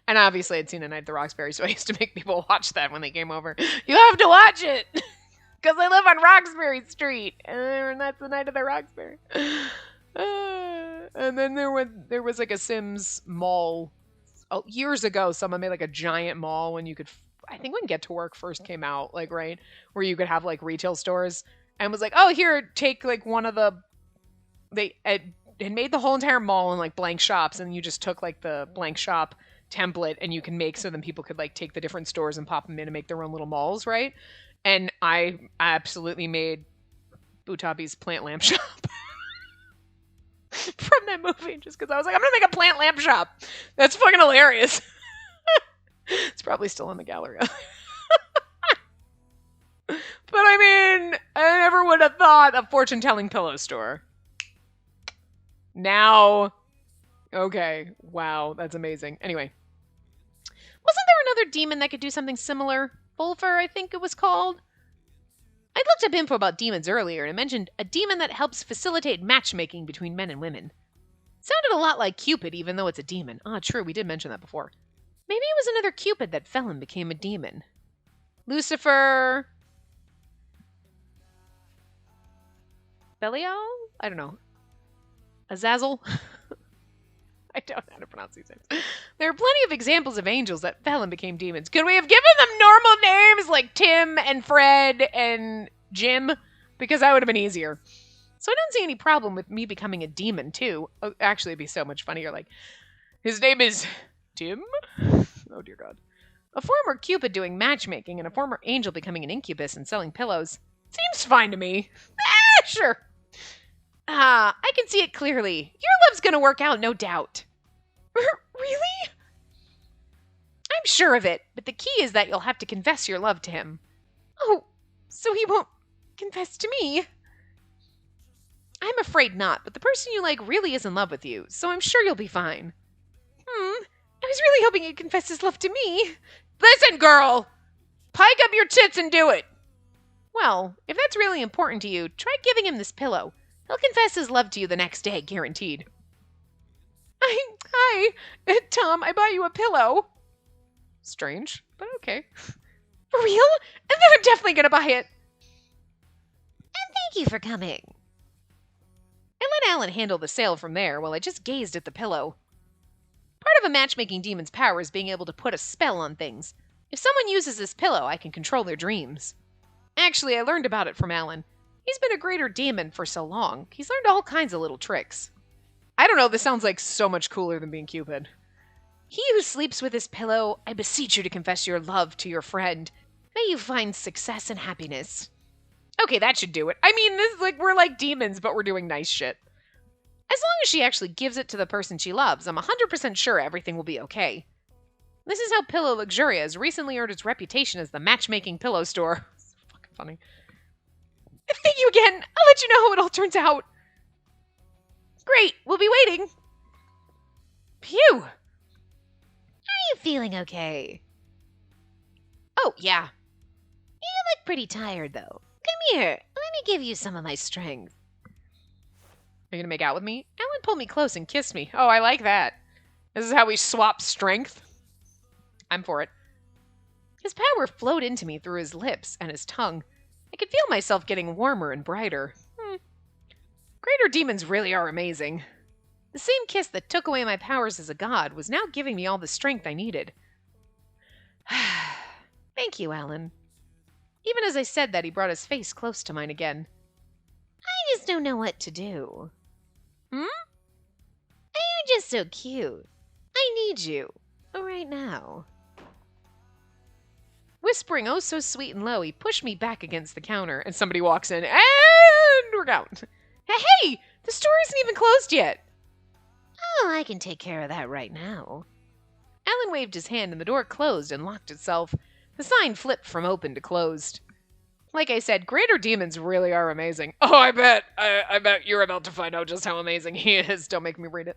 And obviously I'd seen A Night at the Roxbury, so I used to make people watch that when they came over. You have to watch it! Because I live on Roxbury Street, and that's The Night at the Roxbury. And then there was like a Sims mall. Oh, years ago, someone made like a giant mall when you could... I think when Get to Work first came out, like, right? Where you could have like retail stores. And was like, oh, here, take like one of the... They had made the whole entire mall in like blank shops, and you just took like the blank shop template and you can make so then people could like take the different stores and pop them in and make their own little malls, right? And I absolutely made Butabi's Plant Lamp Shop from that movie just because I was like, I'm gonna make a plant lamp shop. That's fucking hilarious. It's probably still in the gallery. But I mean, I never would have thought a fortune-telling pillow store. Now, okay, wow, that's amazing. Anyway, wasn't there another demon that could do something similar? Bulfer, I think it was called. I looked up info about demons earlier and it mentioned a demon that helps facilitate matchmaking between men and women. Sounded a lot like Cupid, even though it's a demon. Ah, true, we did mention that before. Maybe it was another Cupid that fell and became a demon. Lucifer... Belial? I don't know. Azazel? I don't know how to pronounce these names. There are plenty of examples of angels that fell and became demons. Could we have given them normal names like Tim and Fred and Jim? Because that would have been easier. So I don't see any problem with me becoming a demon, too. Oh, actually, it'd be so much funnier. Like, his name is Tim? Oh, dear God. A former Cupid doing matchmaking and a former angel becoming an incubus and selling pillows. Seems fine to me. Sure. I can see it clearly. Your love's gonna work out, no doubt. Really? I'm sure of it, but the key is that you'll have to confess your love to him. Oh, so he won't confess to me? I'm afraid not, but the person you like really is in love with you, so I'm sure you'll be fine. I was really hoping he'd confess his love to me. Listen, girl! Pike up your tits and do it! Well, if that's really important to you, try giving him this pillow. He'll confess his love to you the next day, guaranteed. Hi, Tom, I bought you a pillow. Strange, but okay. For real? And then I'm definitely gonna buy it. And thank you for coming. I let Alan handle the sale from there while I just gazed at the pillow. Part of a matchmaking demon's power is being able to put a spell on things. If someone uses this pillow, I can control their dreams. Actually, I learned about it from Alan. He's been a greater demon for so long. He's learned all kinds of little tricks. I don't know, this sounds like so much cooler than being Cupid. He who sleeps with his pillow, I beseech you to confess your love to your friend. May you find success and happiness. Okay, that should do it. I mean, this is like we're like demons, but we're doing nice shit. As long as she actually gives it to the person she loves, I'm 100% sure everything will be okay. This is how Pillow Luxuria has recently earned its reputation as the matchmaking pillow store. It's fucking funny. Thank you again. I'll let you know how it all turns out. Great, we'll be waiting. Phew. Are you feeling okay? Oh, yeah. You look pretty tired, though. Come here. Let me give you some of my strength. Are you gonna make out with me? Alan pulled me close and kissed me. Oh, I like that. This is how we swap strength. I'm for it. His power flowed into me through his lips and his tongue. I could feel myself getting warmer and brighter. Greater demons really are amazing. The same kiss that took away my powers as a god was now giving me all the strength I needed. Thank you, Alan. Even as I said that, he brought his face close to mine again. I just don't know what to do. Hmm? You're just so cute. I need you. Right now. Whispering oh so sweet and low, he pushed me back against the counter, and somebody walks in, and we're out. Hey! The store isn't even closed yet! Oh, I can take care of that right now. Alan waved his hand, and the door closed and locked itself. The sign flipped from open to closed. Like I said, greater demons really are amazing. Oh, I bet. I bet you're about to find out just how amazing he is. Don't make me read it.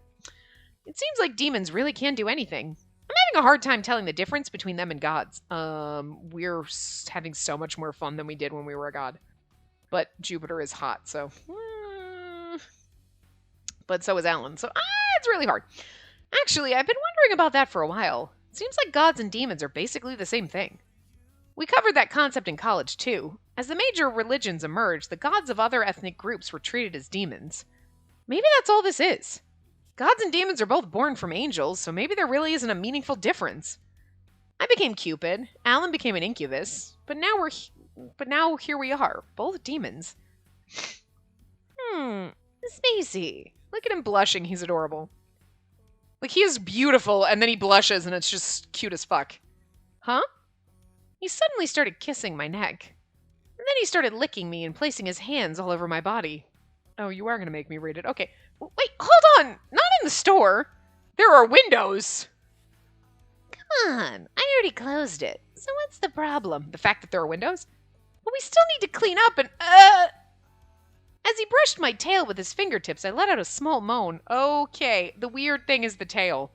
It seems like demons really can do anything. I'm having a hard time telling the difference between them and gods. We're having so much more fun than we did when we were a god. But Jupiter is hot, so... But so is Alan, so it's really hard. Actually, I've been wondering about that for a while. It seems like gods and demons are basically the same thing. We covered that concept in college, too. As the major religions emerged, the gods of other ethnic groups were treated as demons. Maybe that's all this is. Gods and demons are both born from angels, so maybe there really isn't a meaningful difference. I became Cupid, Alan became an incubus, but now here we are, both demons. Spacey. Look at him blushing, he's adorable. Like, he is beautiful, and then he blushes, and it's just cute as fuck. Huh? He suddenly started kissing my neck. And then he started licking me and placing his hands all over my body. Oh, you are going to make me read it. Okay. Wait, hold on! Not in the store! There are windows! Come on. I already closed it. So what's the problem? The fact that there are windows? But we still need to clean up and, As he brushed my tail with his fingertips, I let out a small moan. Okay, the weird thing is the tail.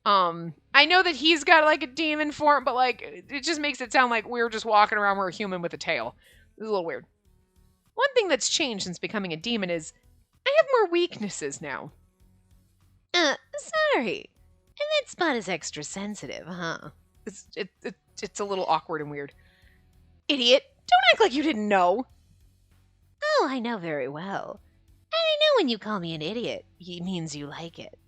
I know that he's got, like, a demon form, but, like, it just makes it sound like we're just walking around, we're a human with a tail. It's a little weird. One thing that's changed since becoming a demon is I have more weaknesses now. Sorry. And that spot is extra sensitive, huh? It's a little awkward and weird. Idiot, don't act like you didn't know. Oh, I know very well. And I know when you call me an idiot, it means you like it.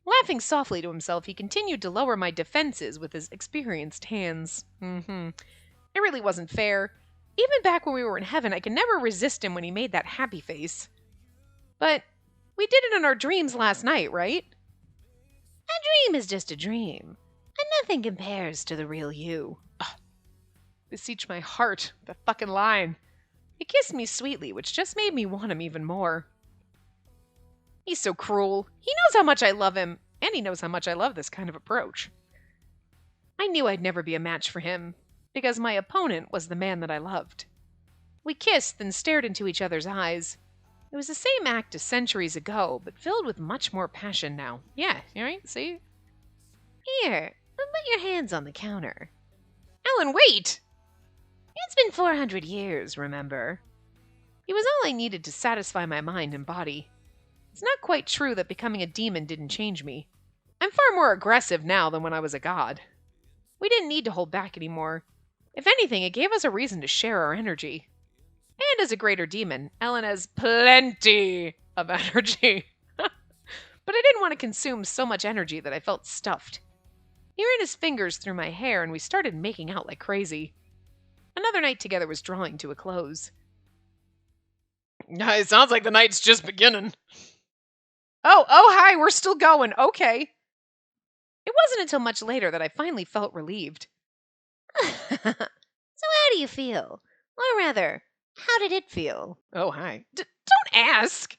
Laughing softly to himself, he continued to lower my defenses with his experienced hands. It really wasn't fair. Even back when we were in heaven, I could never resist him when he made that happy face. But we did it in our dreams last night, right? A dream is just a dream, and nothing compares to the real you. Beseech my heart, the fucking line. He kissed me sweetly, which just made me want him even more. He's so cruel. He knows how much I love him, and he knows how much I love this kind of approach. I knew I'd never be a match for him, because my opponent was the man that I loved. We kissed, then stared into each other's eyes. It was the same act as centuries ago, but filled with much more passion now. Yeah, right? See? Here, put your hands on the counter. Alan, wait! It's been 400 years, remember? It was all I needed to satisfy my mind and body. It's not quite true that becoming a demon didn't change me. I'm far more aggressive now than when I was a god. We didn't need to hold back anymore. If anything, it gave us a reason to share our energy. And as a greater demon, Ellen has plenty of energy. But I didn't want to consume so much energy that I felt stuffed. He ran his fingers through my hair and we started making out like crazy. Another night together was drawing to a close. It sounds like the night's just beginning. Oh, hi, we're still going. Okay. It wasn't until much later that I finally felt relieved. So how do you feel? Or rather, how did it feel? Oh, hi. Don't ask.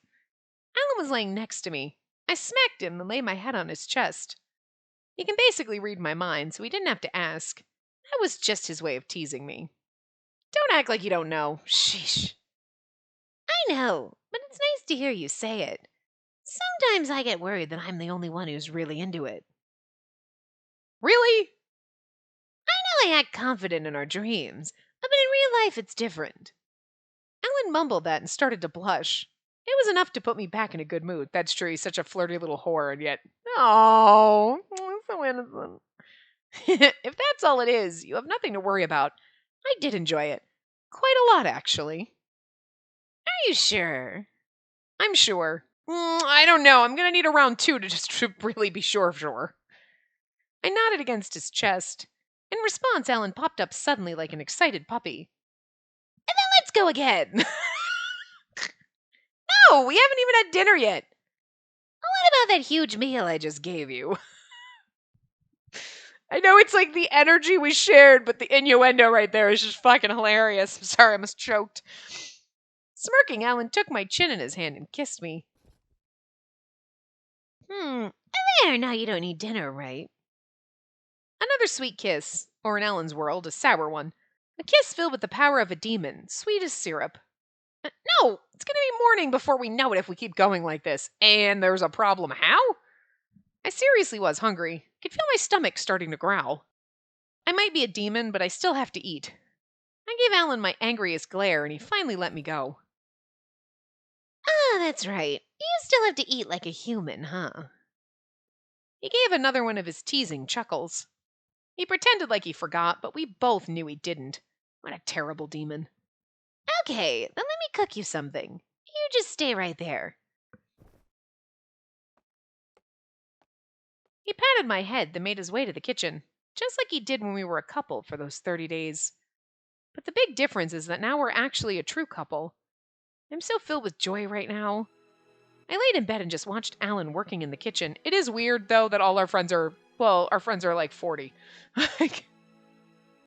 Alan was laying next to me. I smacked him and laid my head on his chest. He can basically read my mind, so he didn't have to ask. That was just his way of teasing me. Don't act like you don't know. Sheesh. I know, but it's nice to hear you say it. Sometimes I get worried that I'm the only one who's really into it. Really? I know I act confident in our dreams, but in real life it's different. Ellen mumbled that and started to blush. It was enough to put me back in a good mood. That's true, he's such a flirty little whore, and yet, oh, so innocent. If that's all it is, you have nothing to worry about. I did enjoy it. Quite a lot, actually. Are you sure? I'm sure. I don't know. I'm going to need a round two to really be sure. I nodded against his chest. In response, Alan popped up suddenly like an excited puppy. And then let's go again. No, we haven't even had dinner yet. What about that huge meal I just gave you? I know it's like the energy we shared, but the innuendo right there is just fucking hilarious. I'm sorry, I almost choked. Smirking, Alan took my chin in his hand and kissed me. There, now you don't need dinner, right? Another sweet kiss, or in Alan's world, a sour one. A kiss filled with the power of a demon, sweet as syrup. No, it's gonna be morning before we know it if we keep going like this. And there's a problem. How? I seriously was hungry. Could feel my stomach starting to growl. I might be a demon, but I still have to eat. I gave Alan my angriest glare, and he finally let me go. Ah, that's right. You still have to eat like a human, huh? He gave another one of his teasing chuckles. He pretended like he forgot, but we both knew he didn't. What a terrible demon. Okay, then let me cook you something. You just stay right there. He patted my head, then made his way to the kitchen, just like he did when we were a couple for those 30 days. But the big difference is that now we're actually a true couple. I'm so filled with joy right now. I laid in bed and just watched Alan working in the kitchen. It is weird, though, that all our friends are, well, our friends are like 40. Like,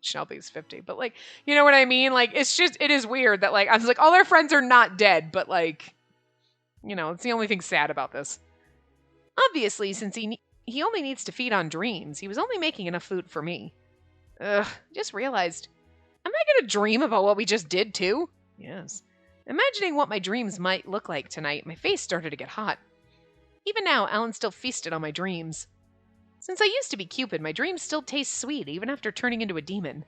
Shelby's 50, but like, you know what I mean? Like, it's just, it is weird that like, I was like, all our friends are not dead, but like, you know, it's the only thing sad about this. Obviously, since he only needs to feed on dreams, he was only making enough food for me. Ugh, just realized, am I gonna dream about what we just did too? Yes. Imagining what my dreams might look like tonight, my face started to get hot. Even now, Alan still feasted on my dreams. Since I used to be Cupid, my dreams still taste sweet even after turning into a demon.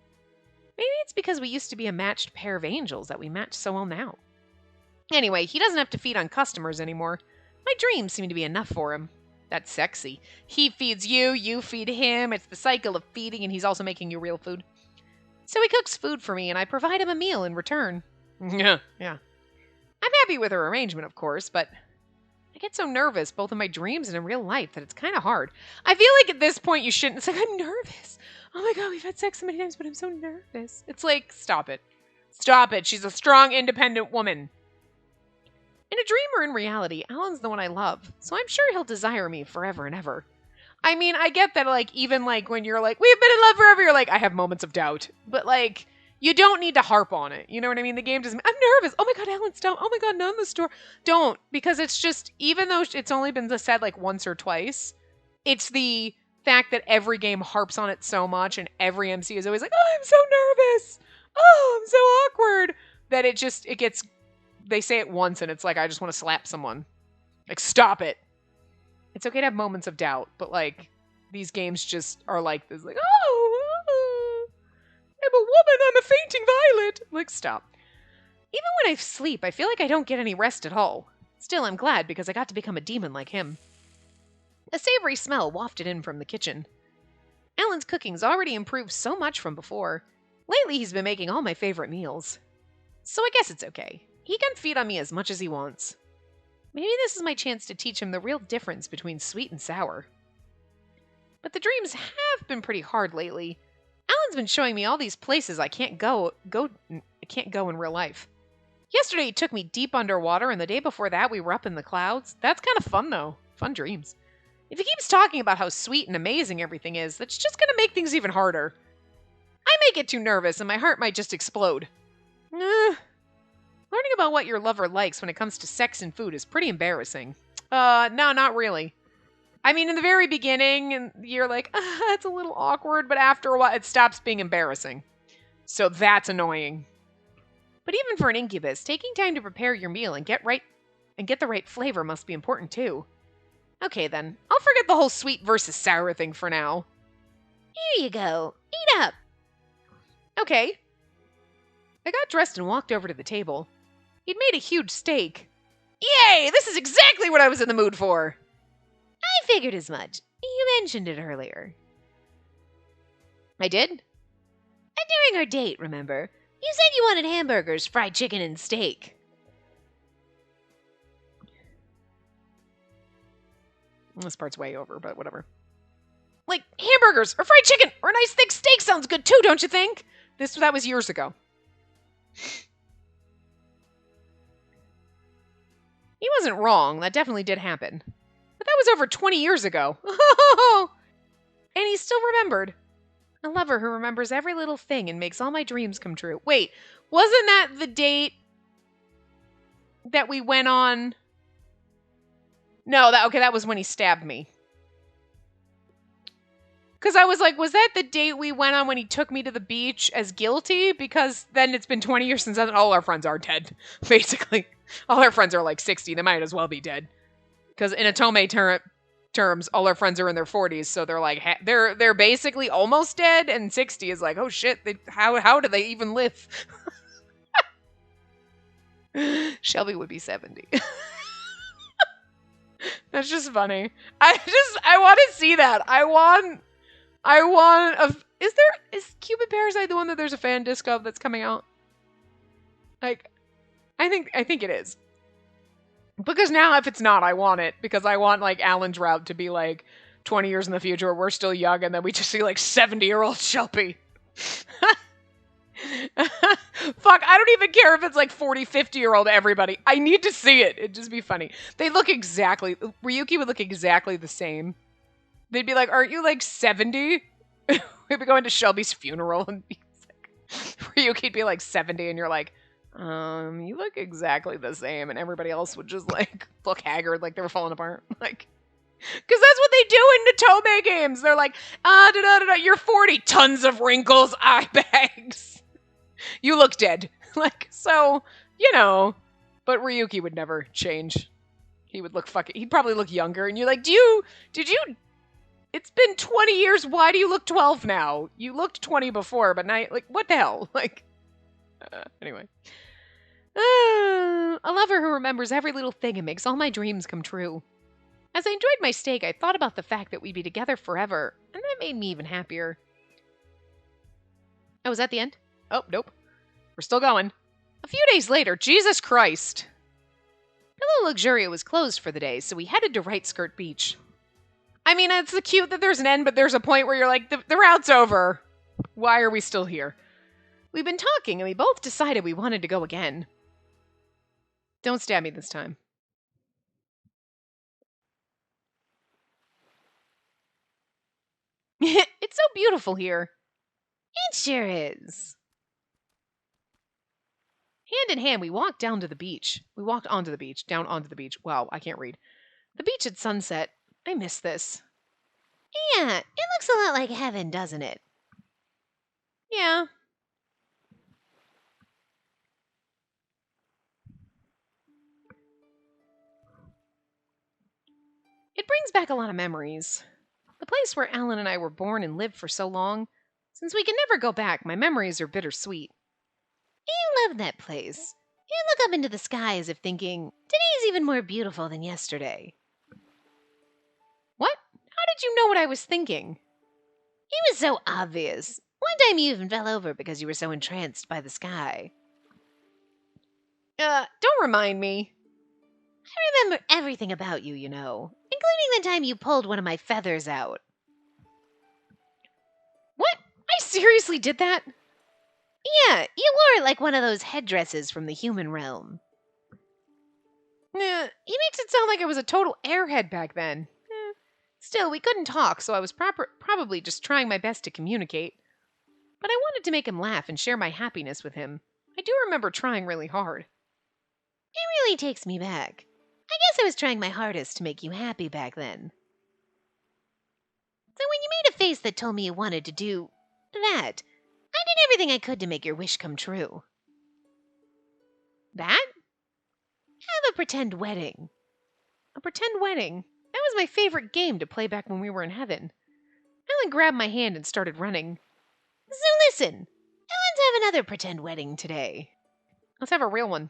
Maybe it's because we used to be a matched pair of angels that we match so well now. Anyway, he doesn't have to feed on customers anymore. My dreams seem to be enough for him. That's sexy. He feeds you, you feed him. It's the cycle of feeding, and he's also making you real food. So he cooks food for me, and I provide him a meal in return. Yeah. I'm happy with her arrangement, of course, but I get so nervous both in my dreams and in real life that it's kind of hard. I feel like at this point you shouldn't. It's like, I'm nervous. Oh my god, we've had sex so many times, but I'm so nervous. It's like, stop it. Stop it. She's a strong, independent woman. In a dream or in reality, Alan's the one I love, so I'm sure he'll desire me forever and ever. I mean, I get that, like, even, like, when you're like, we've been in love forever, you're like, I have moments of doubt. But, like, you don't need to harp on it. You know what I mean? The game doesn't, I'm nervous. Oh my god, Alan, stop. Oh my god, not in the store. Don't, because it's just, even though it's only been said, like, once or twice, it's the fact that every game harps on it so much, and every MC is always like, oh, I'm so nervous. Oh, I'm so awkward. That it gets, they say it once, and it's like, I just want to slap someone. Like, stop it. It's okay to have moments of doubt, but like these games just are like this, like, oh, I'm a woman, I'm a fainting violet. Like, stop. Even when I sleep, I feel like I don't get any rest at all. Still, I'm glad because I got to become a demon like him. A savory smell wafted in from the kitchen. Alan's cooking's already improved so much from before. Lately, he's been making all my favorite meals. So I guess it's okay. He can feed on me as much as he wants. Maybe this is my chance to teach him the real difference between sweet and sour. But the dreams have been pretty hard lately. Alan's been showing me all these places I can't go in real life. Yesterday he took me deep underwater, and the day before that we were up in the clouds. That's kind of fun though. Fun dreams. If he keeps talking about how sweet and amazing everything is, that's just gonna make things even harder. I may get too nervous and my heart might just explode. Learning about what your lover likes when it comes to sex and food is pretty embarrassing. No, not really. I mean, in the very beginning, and you're like, it's a little awkward, but after a while, it stops being embarrassing. So that's annoying. But even for an incubus, taking time to prepare your meal and get the right flavor must be important too. Okay then, I'll forget the whole sweet versus sour thing for now. Here you go. Eat up. Okay. I got dressed and walked over to the table. He'd made a huge steak. Yay! This is exactly what I was in the mood for! I figured as much. You mentioned it earlier. I did? During our date, remember? You said you wanted hamburgers, fried chicken, and steak. This part's way over, but whatever. Like, hamburgers or fried chicken or a nice thick steak sounds good too, don't you think? That was years ago. He wasn't wrong. That definitely did happen. But that was over 20 years ago. And he still remembered. A lover who remembers every little thing and makes all my dreams come true. Wait, wasn't that the date that we went on? No, that was when he stabbed me. Because I was like, was that the date we went on when he took me to the beach as guilty? Because then it's been 20 years since then. All our friends are dead, basically. All our friends are like 60. They might as well be dead. Because in Otome terms, all our friends are in their 40s, so they're like, they're basically almost dead, and 60 is like, oh shit, how do they even live? Shelby would be 70. That's just funny. I want to see that. Is Cupid Parasite the one that there's a fan disc of that's coming out? Like, I think it is. Because now if it's not, I want it. Because I want, like, Alan's route to be, like, 20 years in the future where we're still young and then we just see, like, 70-year-old Shelby. Fuck, I don't even care if it's, like, 40, 50-year-old everybody. I need to see it. It'd just be funny. They look exactly... Ryuki would look exactly the same. They'd be like, aren't you, like, 70? We'd be going to Shelby's funeral and be like... Ryuki'd be, like, 70 and you're like... you look exactly the same, and everybody else would just, like, look haggard, like they were falling apart. Like, because that's what they do in Natome games. They're like, you're 40, tons of wrinkles, eye bags. You look dead. Like, so, you know, but Ryuki would never change. He would look he'd probably look younger, and you're like, it's been 20 years, why do you look 12 now? You looked 20 before, but now, like, what the hell? Like, anyway. A lover who remembers every little thing and makes all my dreams come true. As I enjoyed my steak, I thought about the fact that we'd be together forever, and that made me even happier. Oh, is that the end? Oh, nope. We're still going. A few days later, Jesus Christ! Pillow Luxuria was closed for the day, so we headed to Right Skirt Beach. I mean, it's cute that there's an end, but there's a point where you're like, the route's over. Why are we still here? We've been talking, and we both decided we wanted to go again. Don't stab me this time. It's so beautiful here. It sure is. Hand in hand, we walked down to the beach. We walked onto the beach, down onto the beach. Wow, I can't read. The beach at sunset. I miss this. Yeah, it looks a lot like heaven, doesn't it? Yeah. It brings back a lot of memories. The place where Alan and I were born and lived for so long. Since we can never go back, my memories are bittersweet. You love that place. You look up into the sky as if thinking, today's even more beautiful than yesterday. What? How did you know what I was thinking? It was so obvious. One time you even fell over because you were so entranced by the sky. Don't remind me. I remember everything about you, you know, including the time you pulled one of my feathers out. What? I seriously did that? Yeah, you wore it like one of those headdresses from the human realm. He makes it sound like I was a total airhead back then. Still, we couldn't talk, so I was probably just trying my best to communicate. But I wanted to make him laugh and share my happiness with him. I do remember trying really hard. It really takes me back. I guess I was trying my hardest to make you happy back then. So when you made a face that told me you wanted to do that, I did everything I could to make your wish come true. That? Have a pretend wedding. A pretend wedding? That was my favorite game to play back when we were in heaven. Ellen grabbed my hand and started running. So listen, let's have another pretend wedding today. Let's have a real one.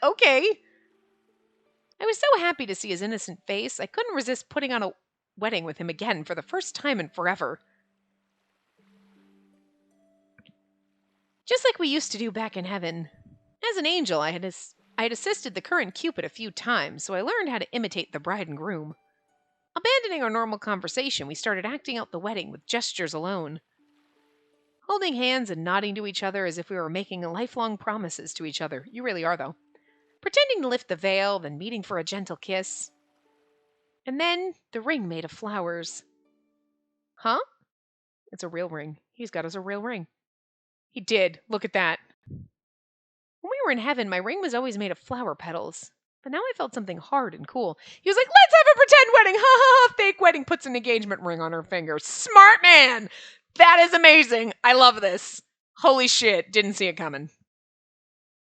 Okay. I was so happy to see his innocent face, I couldn't resist putting on a wedding with him again for the first time in forever. Just like we used to do back in heaven. As an angel, I had assisted the current Cupid a few times, so I learned how to imitate the bride and groom. Abandoning our normal conversation, we started acting out the wedding with gestures alone. Holding hands and nodding to each other as if we were making lifelong promises to each other. You really are, though. Pretending to lift the veil, then meeting for a gentle kiss. And then the ring made of flowers. Huh? It's a real ring. He's got us a real ring. He did. Look at that. When we were in heaven, my ring was always made of flower petals. But now I felt something hard and cool. He was like, let's have a pretend wedding. Ha ha ha. Fake wedding. Puts an engagement ring on her finger. Smart man. That is amazing. I love this. Holy shit. Didn't see it coming.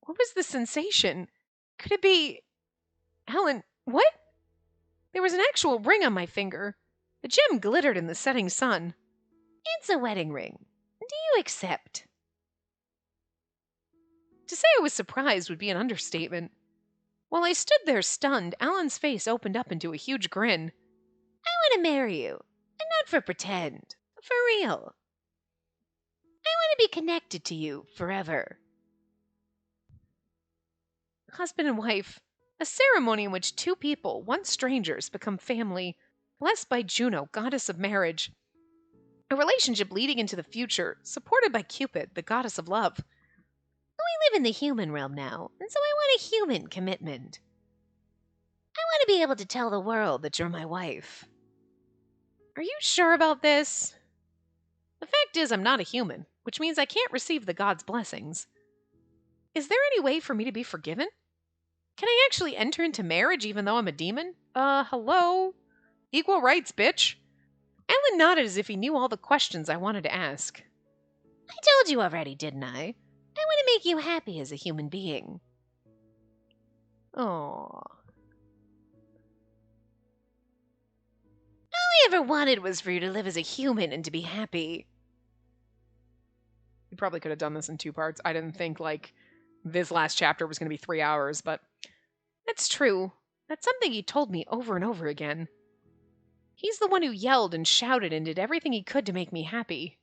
What was the sensation? Could it be... Helen, what? There was an actual ring on my finger. The gem glittered in the setting sun. It's a wedding ring. Do you accept? To say I was surprised would be an understatement. While I stood there stunned, Alan's face opened up into a huge grin. I want to marry you. And not for pretend. For real. I want to be connected to you forever. Husband and wife. A ceremony in which two people, once strangers, become family, blessed by Juno, goddess of marriage. A relationship leading into the future, supported by Cupid, the goddess of love. We live in the human realm now, and so I want a human commitment. I want to be able to tell the world that you're my wife. Are you sure about this? The fact is, I'm not a human, which means I can't receive the god's blessings. Is there any way for me to be forgiven? Can I actually enter into marriage even though I'm a demon? Hello? Equal rights, bitch. Alan nodded as if he knew all the questions I wanted to ask. I told you already, didn't I? I want to make you happy as a human being. Aww. All I ever wanted was for you to live as a human and to be happy. You probably could have done this in 2 parts. I didn't think, this last chapter was going to be 3 hours, but that's true. That's something he told me over and over again. He's the one who yelled and shouted and did everything he could to make me happy.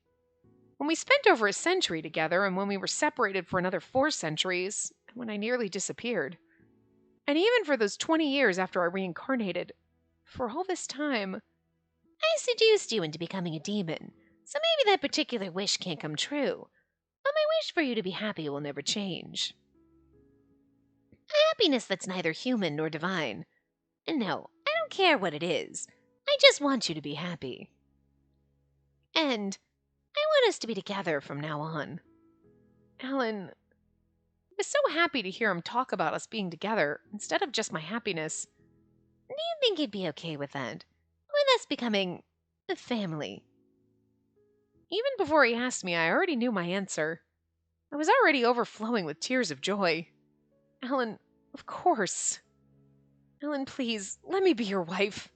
When we spent over a century together, and when we were separated for another 4 centuries, and when I nearly disappeared, and even for those 20 years after I reincarnated, for all this time, I seduced you into becoming a demon, so maybe that particular wish can't come true. But my wish for you to be happy will never change. A happiness that's neither human nor divine. And no, I don't care what it is. I just want you to be happy. And I want us to be together from now on. Alan, I was so happy to hear him talk about us being together instead of just my happiness. Do you think he'd be okay with that? With us becoming a family? Even before he asked me, I already knew my answer. I was already overflowing with tears of joy. Alan, of course. Alan, please, let me be your wife.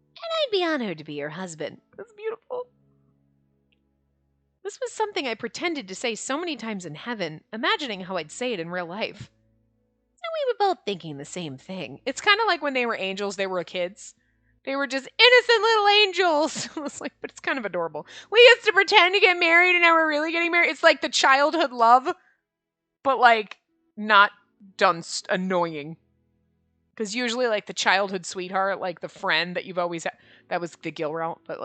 And I'd be honored to be your husband. That's beautiful. This was something I pretended to say so many times in heaven, imagining how I'd say it in real life. So we were both thinking the same thing. It's kind of like when they were angels, they were kids. They were just innocent little angels. It's but it's kind of adorable. We used to pretend to get married and now we're really getting married. It's like the childhood love, but not done annoying. Because usually the childhood sweetheart, the friend that you've always had, that was the Gil route, but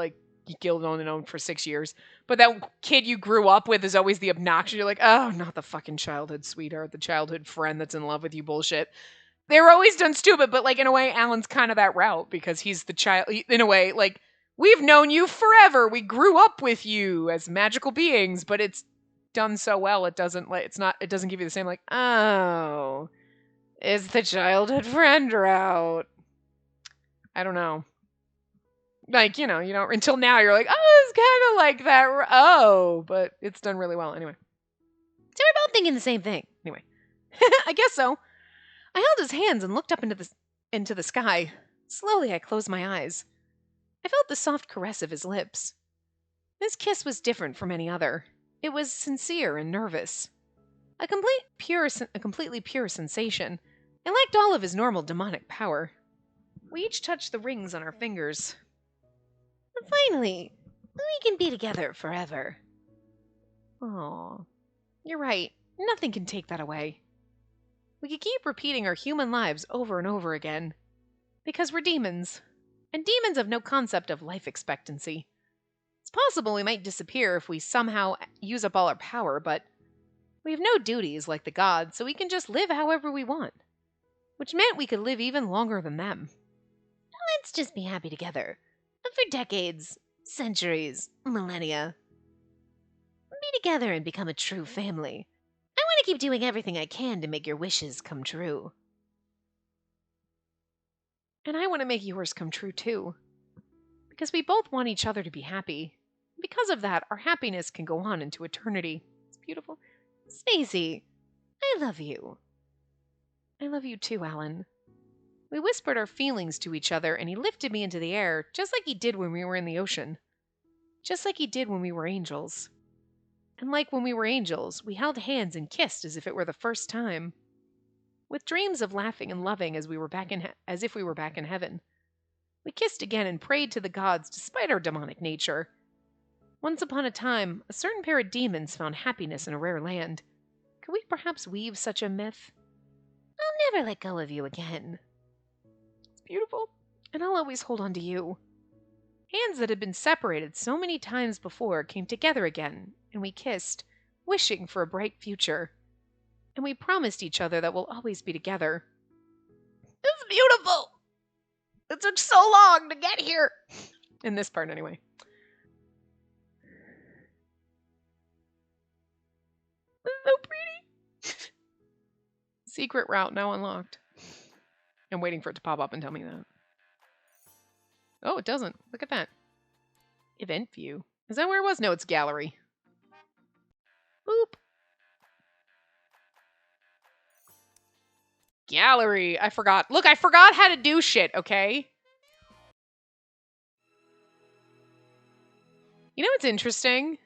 Gil only known for 6 years. But that kid you grew up with is always the obnoxious. You're like, oh, not the fucking childhood sweetheart, the childhood friend that's in love with you bullshit. They were always done stupid, but in a way, Alan's kind of that route because he's the child. In a way, we've known you forever. We grew up with you as magical beings, but it's done so well. It doesn't it doesn't give you the same oh, it's the childhood friend route. I don't know. You don't until now you're like, oh, it's kind of like that. Oh, but it's done really well anyway. So we're both thinking the same thing. Anyway. I guess so. I held his hands and looked up into the sky. Slowly, I closed my eyes. I felt the soft caress of his lips. This kiss was different from any other. It was sincere and nervous. A completely pure sensation. It lacked all of his normal demonic power. We each touched the rings on our fingers. Finally, we can be together forever. Oh, you're right. Nothing can take that away. We could keep repeating our human lives over and over again. Because we're demons. And demons have no concept of life expectancy. It's possible we might disappear if we somehow use up all our power, but we have no duties like the gods, so we can just live however we want. Which meant we could live even longer than them. Let's just be happy together. For decades, centuries, millennia. Be together and become a true family. I want to keep doing everything I can to make your wishes come true. And I want to make yours come true too. Because we both want each other to be happy. Because of that, our happiness can go on into eternity. It's beautiful. Spacey, I love you. I love you too, Alan. We whispered our feelings to each other, and he lifted me into the air, just like he did when we were in the ocean. Just like he did when we were angels. And like when we were angels, we held hands and kissed as if it were the first time. With dreams of laughing and loving as if we were back in heaven. We kissed again and prayed to the gods despite our demonic nature. Once upon a time, a certain pair of demons found happiness in a rare land. Could we perhaps weave such a myth? I'll never let go of you again. It's beautiful, and I'll always hold on to you. Hands that had been separated so many times before came together again, and we kissed, wishing for a bright future. And we promised each other that we'll always be together. It's beautiful! It took so long to get here! In this part, anyway. It's so pretty! Secret route now unlocked. I'm waiting for it to pop up and tell me that. Oh, it doesn't. Look at that. Event view. Is that where it was? No, it's gallery. Boop. Gallery. I forgot. Look, I forgot how to do shit, okay? You know what's interesting?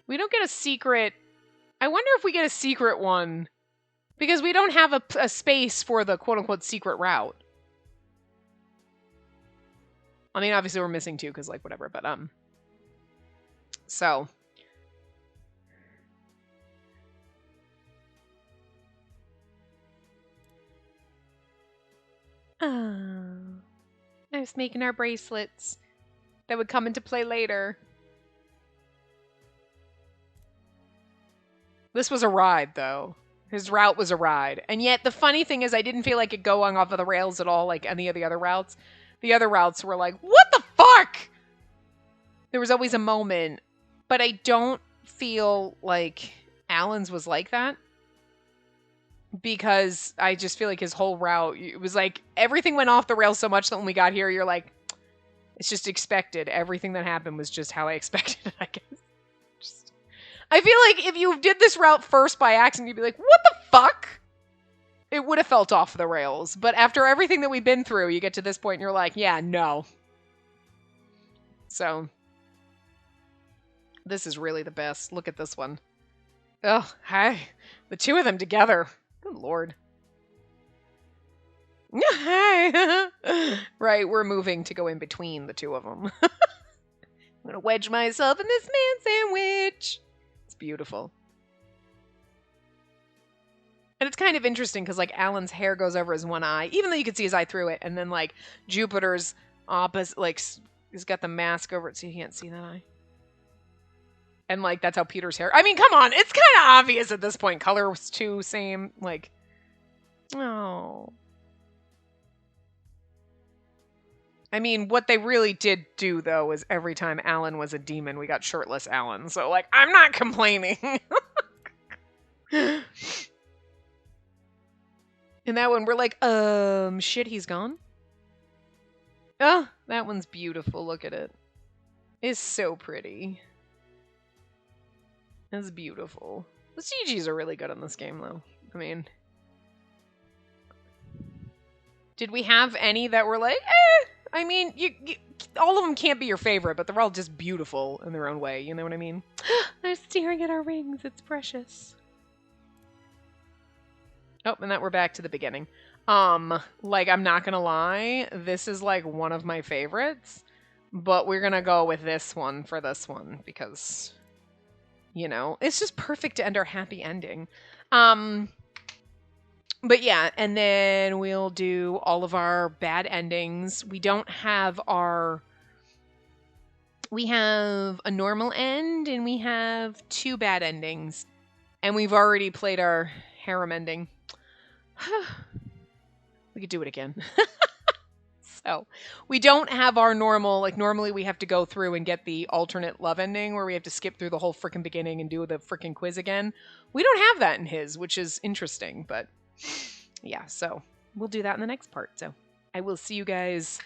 We don't get a secret. I wonder if we get a secret one. Because we don't have a space for the quote-unquote secret route. I mean, obviously we're missing two, because, like, whatever, but, So. Oh. I was making our bracelets that would come into play later. This was a ride, though. His route was a ride. And yet, the funny thing is, I didn't feel like it going off of the rails at all, like any of the other routes. The other routes were like, what the fuck? There was always a moment. But I don't feel like Alan's was like that. Because I just feel like his whole route, it was like, everything went off the rails so much that when we got here, you're like, it's just expected. Everything that happened was just how I expected it, I guess. I feel like if you did this route first by accident, you'd be like, what the fuck? It would have felt off the rails. But after everything that we've been through, you get to this point and you're like, yeah, no. So, this is really the best. Look at this one. Oh, hi. The two of them together. Good lord. Hi. Right, we're moving to go in between the two of them. I'm gonna wedge myself in this man sandwich. It's beautiful. And it's kind of interesting because, like, Alan's hair goes over his one eye, even though you could see his eye through it. And then, like, Jupiter's opposite, like, he's got the mask over it so you can't see that eye. And, like, that's how Peter's hair... I mean, come on. It's kind of obvious at this point. Color was too same. Like, oh. I mean, what they really did do, though, is every time Alan was a demon, we got shirtless Alan. So, like, I'm not complaining. And that one, we're like, shit, he's gone? Oh, that one's beautiful. Look at it. is so pretty. It's beautiful. The CGs are really good in this game, though. I mean, did we have any that were like, eh? I mean, all of them can't be your favorite, but they're all just beautiful in their own way. You know what I mean? They're staring at our rings. It's precious. Oh, and that we're back to the beginning. Like, I'm not gonna lie, this is like one of my favorites, but we're gonna go with this one for this one because, you know, it's just perfect to end our happy ending. But yeah, and then we'll do all of our bad endings. We don't have our... We have a normal end, and we have 2 bad endings. And we've already played our harem ending. We could do it again. So, we don't have our normal... Like, normally we have to go through and get the alternate love ending, where we have to skip through the whole frickin' beginning and do the frickin' quiz again. We don't have that in his, which is interesting, but... Yeah, so we'll do that in the next part. So I will see you guys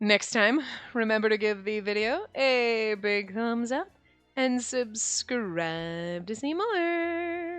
next time. Remember to give the video a big thumbs up and subscribe to see more.